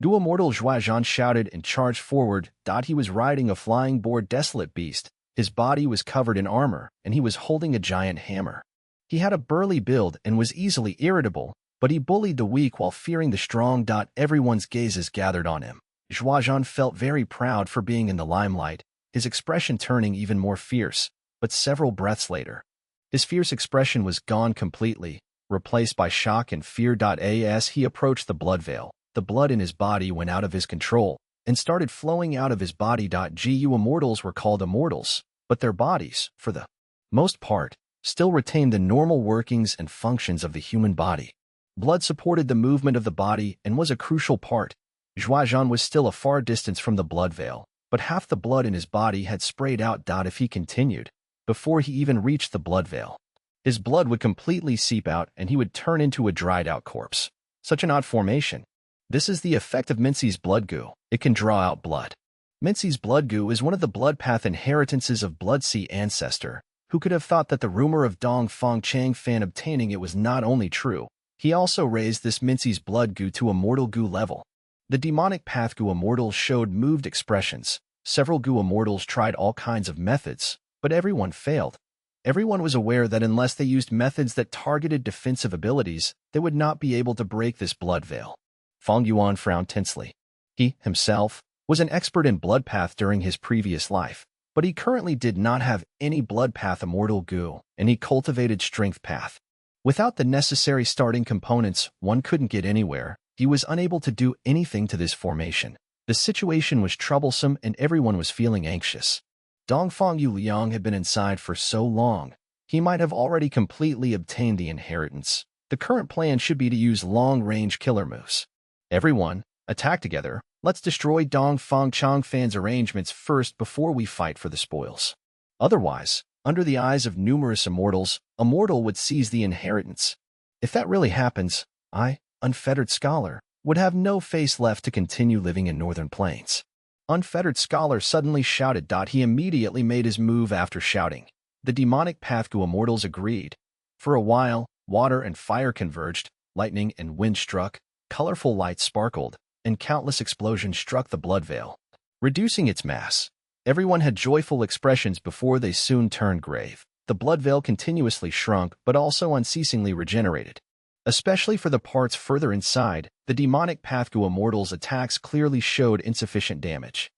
Gu immortal Zhuazhan shouted and charged forward. He was riding a flying boar desolate beast. His body was covered in armor, and he was holding a giant hammer. He had a burly build and was easily irritable, but he bullied the weak while fearing the strong. Everyone's gazes gathered on him. Zhuazhan felt very proud for being in the limelight, his expression turning even more fierce, but several breaths later, his fierce expression was gone completely, replaced by shock and fear. As he approached the blood veil, the blood in his body went out of his control and started flowing out of his body. Gu immortals were called immortals, but their bodies, for the most part, still retained the normal workings and functions of the human body. Blood supported the movement of the body and was a crucial part. Zhuazhan was still a far distance from the blood veil, but half the blood in his body had sprayed out. If he continued, before he even reached the blood veil, his blood would completely seep out and he would turn into a dried-out corpse. Such an odd formation. This is the effect of Mincy's blood Gu. It can draw out blood. Mincy's blood goo is one of the blood path inheritances of Blood Sea ancestor. Who could have thought that the rumor of Dong Fang Chang Fan obtaining it was not only true, he also raised this Mincy's blood goo to immortal goo level. The demonic path goo immortals showed moved expressions. Several goo immortals tried all kinds of methods, but everyone failed. Everyone was aware that unless they used methods that targeted defensive abilities, they would not be able to break this blood veil. Fang Yuan frowned tensely. He, himself, was an expert in blood path during his previous life, but he currently did not have any blood path immortal goo, and he cultivated strength path. Without the necessary starting components, one couldn't get anywhere. He was unable to do anything to this formation. The situation was troublesome and everyone was feeling anxious. Dongfang Yuliang had been inside for so long, he might have already completely obtained the inheritance. The current plan should be to use long-range killer moves. Everyone, attack together. Let's destroy Dongfang Changfan's arrangements first before we fight for the spoils. Otherwise, under the eyes of numerous immortals, a mortal would seize the inheritance. If that really happens, I, unfettered scholar, would have no face left to continue living in Northern Plains. Unfettered Scholar suddenly shouted. He immediately made his move after shouting. The demonic Pathgu immortals agreed. For a while, water and fire converged, lightning and wind struck, colorful lights sparkled, and countless explosions struck the blood veil, reducing its mass. Everyone had joyful expressions before they soon turned grave. The blood veil continuously shrunk but also unceasingly regenerated. Especially for the parts further inside, the demonic Pathgu immortals' attacks clearly showed insufficient damage.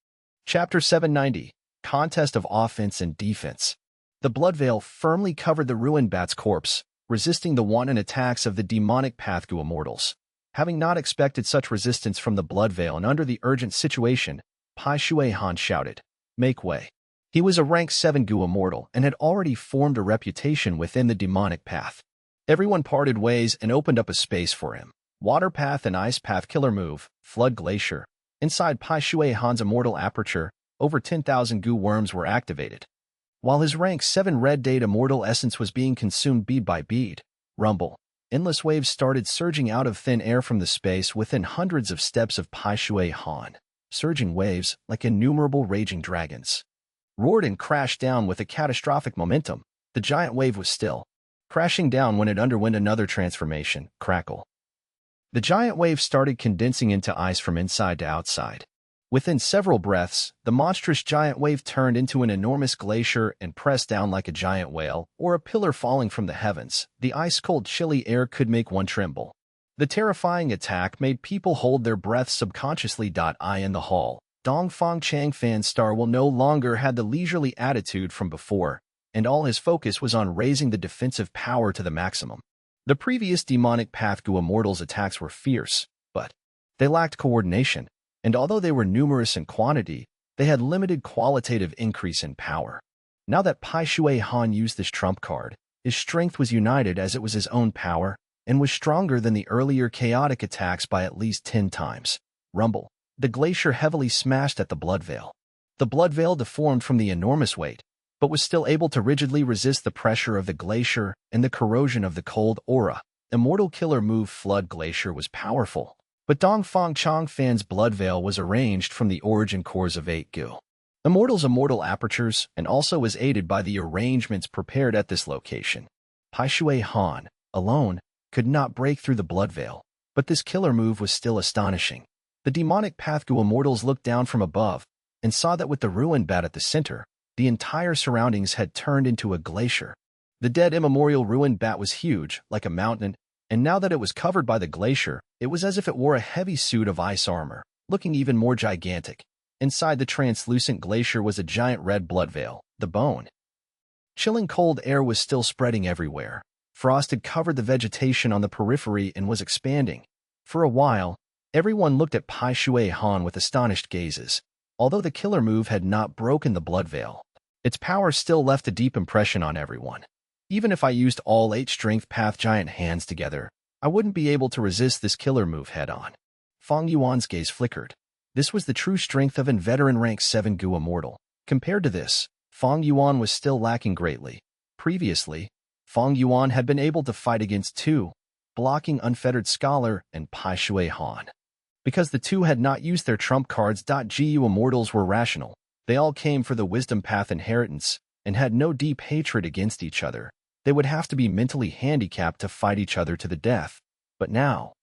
Chapter 790, Contest of Offense and Defense. The blood veil firmly covered the ruined bat's corpse, resisting the wanton attacks of the demonic Pathgu immortals. Having not expected such resistance from the blood veil and under the urgent situation, Pai Shui Han shouted, "Make way." He was a rank 7 Gu immortal and had already formed a reputation within the demonic path. Everyone parted ways and opened up a space for him. Water Path and Ice Path killer move, Flood Glacier. Inside Pai Shui Han's immortal aperture, over 10,000 Gu worms were activated. While his rank 7 Red Date immortal essence was being consumed bead by bead, rumble, endless waves started surging out of thin air from the space within hundreds of steps of Pai Shui Han. Surging waves, like innumerable raging dragons, roared and crashed down with a catastrophic momentum. The giant wave was still, crashing down when it underwent another transformation, crackle. The giant wave started condensing into ice from inside to outside. Within several breaths, the monstrous giant wave turned into an enormous glacier and pressed down like a giant whale or a pillar falling from the heavens. The ice-cold chilly air could make one tremble. The terrifying attack made people hold their breaths subconsciously. In the hall, Dongfang Changfan's star will no longer had the leisurely attitude from before, and all his focus was on raising the defensive power to the maximum. The previous demonic Pathgu immortals' attacks were fierce, but they lacked coordination, and although they were numerous in quantity, they had limited qualitative increase in power. Now that Pai Shui Han used this trump card, his strength was united as it was his own power, and was stronger than the earlier chaotic attacks by at least 10 times. Rumble. The glacier heavily smashed at the blood veil. The blood veil deformed from the enormous weight, but was still able to rigidly resist the pressure of the glacier and the corrosion of the cold aura. Immortal killer move Flood Glacier was powerful, but Dongfang Changfan's blood veil was arranged from the origin cores of 8 Gu. Immortal's immortal apertures and also was aided by the arrangements prepared at this location. Pai Shui Han, alone, could not break through the blood veil, but this killer move was still astonishing. The demonic Pathgu immortals looked down from above and saw that with the ruined bat at the center, the entire surroundings had turned into a glacier. The dead immemorial ruined bat was huge, like a mountain, and now that it was covered by the glacier, it was as if it wore a heavy suit of ice armor, looking even more gigantic. Inside the translucent glacier was a giant red blood veil, the bone. Chilling cold air was still spreading everywhere. Frost had covered the vegetation on the periphery and was expanding. For a while, everyone looked at Pai Shui Han with astonished gazes. Although the killer move had not broken the blood veil, its power still left a deep impression on everyone. Even if I used all 8 strength path giant hands together, I wouldn't be able to resist this killer move head-on. Fang Yuan's gaze flickered. This was the true strength of an veteran rank 7 Gu immortal. Compared to this, Fang Yuan was still lacking greatly. Previously, Fang Yuan had been able to fight against 2, blocking Unfettered Scholar and Pai Shui Han. Because the two had not used their trump cards. Gu immortals were rational. They all came for the wisdom path inheritance and had no deep hatred against each other. They would have to be mentally handicapped to fight each other to the death. But now,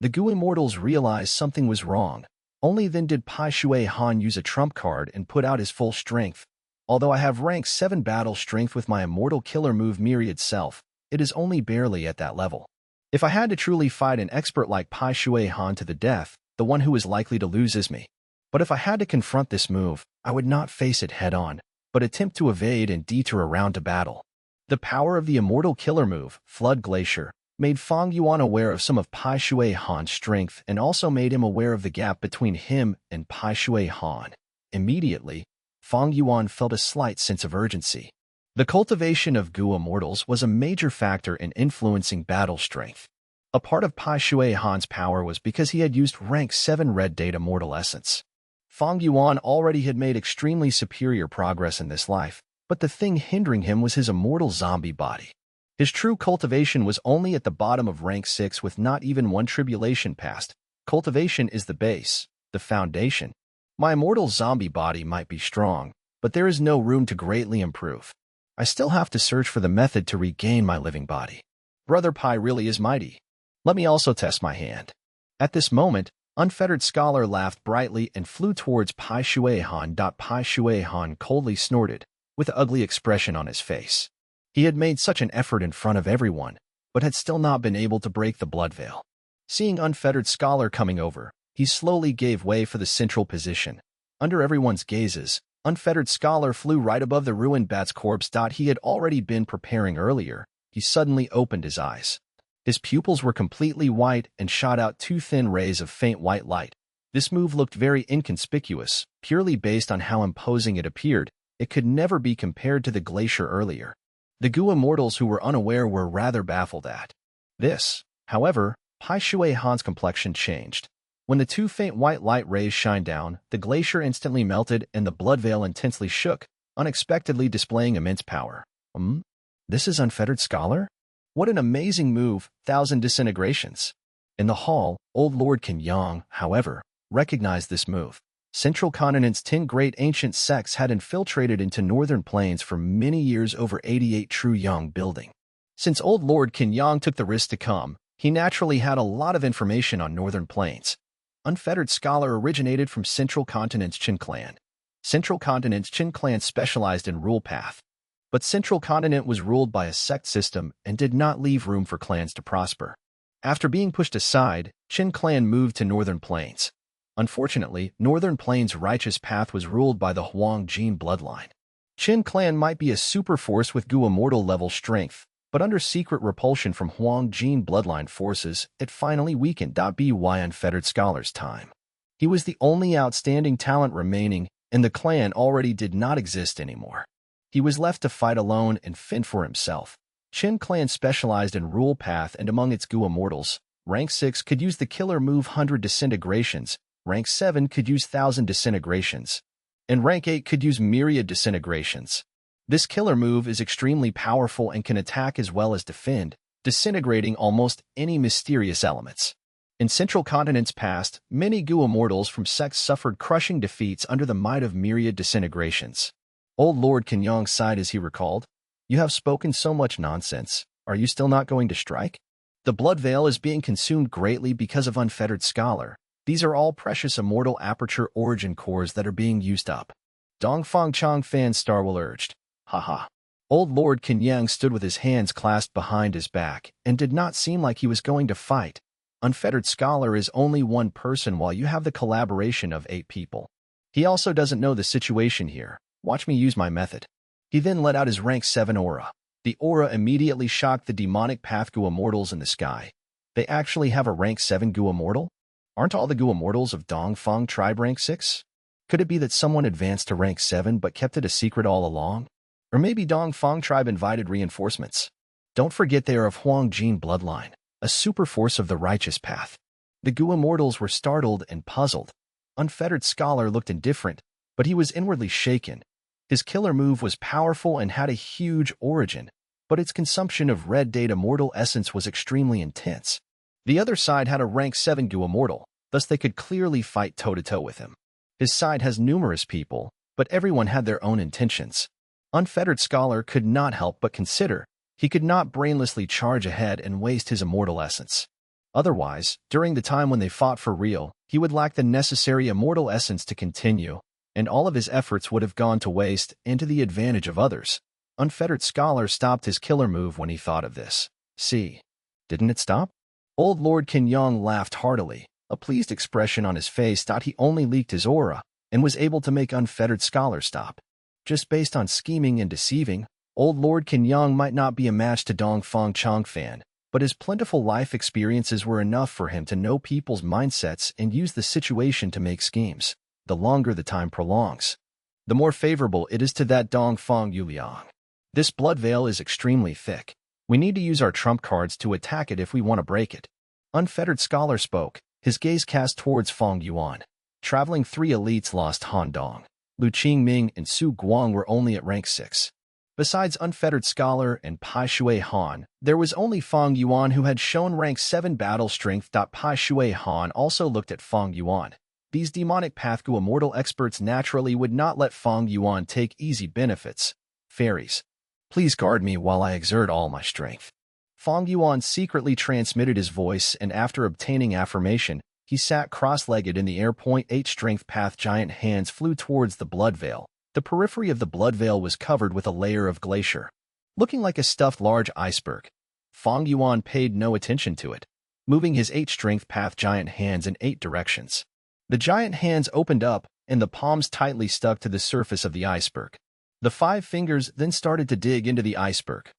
the Gu immortals realized something was wrong. Only then did Pai Shui Han use a trump card and put out his full strength. Although I have rank 7 battle strength with my immortal killer move Myriad Self, it is only barely at that level. If I had to truly fight an expert like Pai Shui Han to the death, the one who is likely to lose is me. But if I had to confront this move, I would not face it head-on, but attempt to evade and detour around to battle. The power of the immortal killer move, Flood Glacier, made Fang Yuan aware of some of Pai Shui Han's strength and also made him aware of the gap between him and Pai Shui Han. Immediately, Fang Yuan felt a slight sense of urgency. The cultivation of Gu immortals was a major factor in influencing battle strength. A part of Pai Shui Han's power was because he had used rank 7 red data mortal essence. Fang Yuan already had made extremely superior progress in this life, but the thing hindering him was his immortal zombie body. His true cultivation was only at the bottom of rank 6 with not even one tribulation passed. Cultivation is the base, the foundation. My immortal zombie body might be strong, but there is no room to greatly improve. I still have to search for the method to regain my living body. Brother Pai really is mighty. Let me also test my hand. At this moment, Unfettered Scholar laughed brightly and flew towards Pai Shui Han. Pai Shui Han coldly snorted, with an ugly expression on his face. He had made such an effort in front of everyone, but had still not been able to break the blood veil. Seeing Unfettered Scholar coming over, he slowly gave way for the central position. Under everyone's gazes, Unfettered Scholar flew right above the ruined bat's corpse. He had already been preparing earlier. He suddenly opened his eyes. His pupils were completely white and shot out 2 thin rays of faint white light. This move looked very inconspicuous, purely based on how imposing it appeared. It could never be compared to the glacier earlier. The Gu immortals who were unaware were rather baffled at this. However, Pai Shui Han's complexion changed. When the 2 faint white light rays shined down, the glacier instantly melted and the blood veil intensely shook, unexpectedly displaying immense power. This is Unfettered Scholar? What an amazing move, 1,000 disintegrations. In the hall, old Lord Kenyang, however, recognized this move. Central Continent's 10 great ancient sects had infiltrated into northern plains for many years over 88 True Yang building. Since old Lord Kenyang took the risk to come, he naturally had a lot of information on northern plains. Unfettered Scholar originated from Central Continent's Qin clan. Central Continent's Qin clan specialized in rule path. But Central Continent was ruled by a sect system and did not leave room for clans to prosper. After being pushed aside, Qin clan moved to northern plains. Unfortunately, northern plains' righteous path was ruled by the Huang Jin bloodline. Qin clan might be a super force with Gu immortal level strength, but under secret repulsion from Huang Jin bloodline forces, it finally weakened. By Unfettered Scholar's time. He was the only outstanding talent remaining, and the clan already did not exist anymore. He was left to fight alone and fend for himself. Qin clan specialized in rule path, and among its Gu immortals, rank 6 could use the killer move 100 disintegrations, rank 7 could use 1,000 disintegrations, and rank 8 could use myriad disintegrations. This killer move is extremely powerful and can attack as well as defend, disintegrating almost any mysterious elements. In Central Continent's past, many Gu immortals from sects suffered crushing defeats under the might of myriad disintegrations. Old Lord Kenyang sighed as he recalled, "You have spoken so much nonsense. Are you still not going to strike? The blood veil is being consumed greatly because of Unfettered Scholar. These are all precious immortal aperture origin cores that are being used up." Dongfang Chang Fan Starwell urged. Haha. Old Lord Kenyang stood with his hands clasped behind his back and did not seem like he was going to fight. Unfettered Scholar is only one person while you have the collaboration of 8 people. He also doesn't know the situation here. Watch me use my method. He then let out his rank 7 aura. The aura immediately shocked the demonic path Gu immortals in the sky. They actually have a rank 7 Gu immortal? Aren't all the Gu immortals of Dongfang tribe rank 6? Could it be that someone advanced to rank 7 but kept it a secret all along? Or maybe Dongfang tribe invited reinforcements? Don't forget they are of Huang Jin bloodline, a super force of the righteous path. The Gu immortals were startled and puzzled. Unfettered Scholar looked indifferent, but he was inwardly shaken. His killer move was powerful and had a huge origin, but its consumption of red data mortal essence was extremely intense. The other side had a rank 7 Gu immortal. thus they could clearly fight toe-to-toe with him. His side has numerous people, but everyone had their own intentions. Unfettered Scholar could not help but consider he could not brainlessly charge ahead and waste his immortal essence. Otherwise, during the time when they fought for real, he would lack the necessary immortal essence to continue, and all of his efforts would have gone to waste and to the advantage of others. Unfettered Scholar stopped his killer move when he thought of this. See, didn't it stop? Old Lord Kenyang laughed heartily. A pleased expression on his face thought he only leaked his aura and was able to make Unfettered Scholar stop. Just based on scheming and deceiving, Old Lord Kenyang might not be a match to Dongfang Changfan, but his plentiful life experiences were enough for him to know people's mindsets and use the situation to make schemes. The longer the time prolongs, the more favorable it is to that Dongfang Yuliang. This blood veil is extremely thick. We need to use our trump cards to attack it if we want to break it. Unfettered Scholar spoke, his gaze cast towards Fang Yuan. Traveling 3 elites lost Han Dong. Lu Qingming and Su Guang were only at rank 6. Besides Unfettered Scholar and Pai Shui Han, there was only Fang Yuan who had shown rank 7 battle strength. Pai Shui Han also looked at Fang Yuan. These demonic Pathgu immortal experts naturally would not let Fang Yuan take easy benefits. Fairies, please guard me while I exert all my strength. Fang Yuan secretly transmitted his voice, and after obtaining affirmation, he sat cross-legged in the air. 8 strength path giant hands flew towards the blood veil. The periphery of the blood veil was covered with a layer of glacier, looking like a stuffed large iceberg. Fang Yuan paid no attention to it, moving his 8 strength path giant hands in 8 directions. The giant hands opened up, and the palms tightly stuck to the surface of the iceberg. The 5 fingers then started to dig into the iceberg.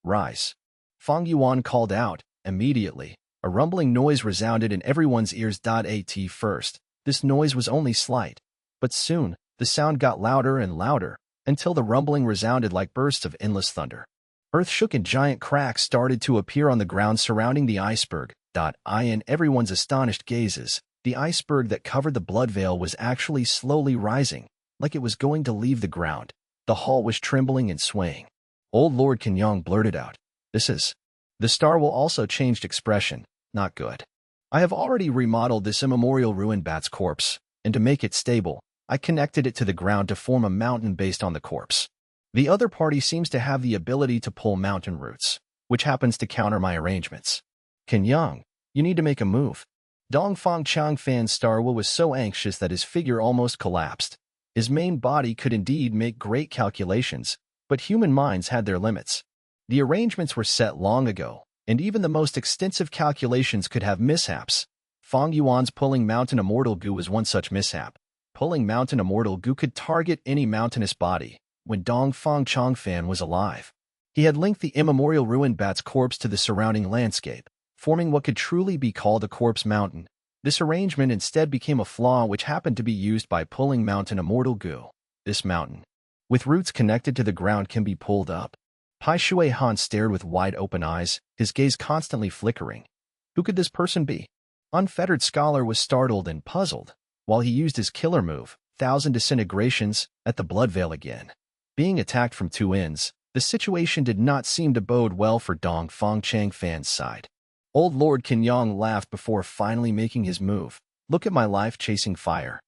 Rise. Fang Yuan called out. Immediately, a rumbling noise resounded in everyone's ears. At first, this noise was only slight, but soon, the sound got louder and louder, until the rumbling resounded like bursts of endless thunder. Earth shook and giant cracks started to appear on the ground surrounding the iceberg. In everyone's astonished gazes, the iceberg that covered the blood veil was actually slowly rising, like it was going to leave the ground. The hall was trembling and swaying. Old Lord Kenyang blurted out, "This is..." The star will also changed expression. Not good. I have already remodeled this immemorial ruined bat's corpse, and to make it stable, I connected it to the ground to form a mountain based on the corpse. The other party seems to have the ability to pull mountain roots, which happens to counter my arrangements. Kenyang, you need to make a move. Dongfang Changfan's Star Will was so anxious that his figure almost collapsed. His main body could indeed make great calculations, but human minds had their limits. The arrangements were set long ago, and even the most extensive calculations could have mishaps. Fang Yuan's pulling mountain immortal goo was one such mishap. Pulling mountain immortal goo could target any mountainous body. When Dongfang Changfan was alive, he had linked the immemorial ruined bat's corpse to the surrounding landscape, forming what could truly be called a corpse mountain. This arrangement instead became a flaw which happened to be used by pulling mountain immortal goo. This mountain, with roots connected to the ground, can be pulled up. Pai Shui Han stared with wide-open eyes, his gaze constantly flickering. Who could this person be? Unfettered Scholar was startled and puzzled, while he used his killer move, 1,000 disintegrations, at the blood veil again. Being attacked from 2 ends, the situation did not seem to bode well for Dongfang Changfan's side. Old Lord Kenyang laughed before finally making his move. Look at my life chasing fire.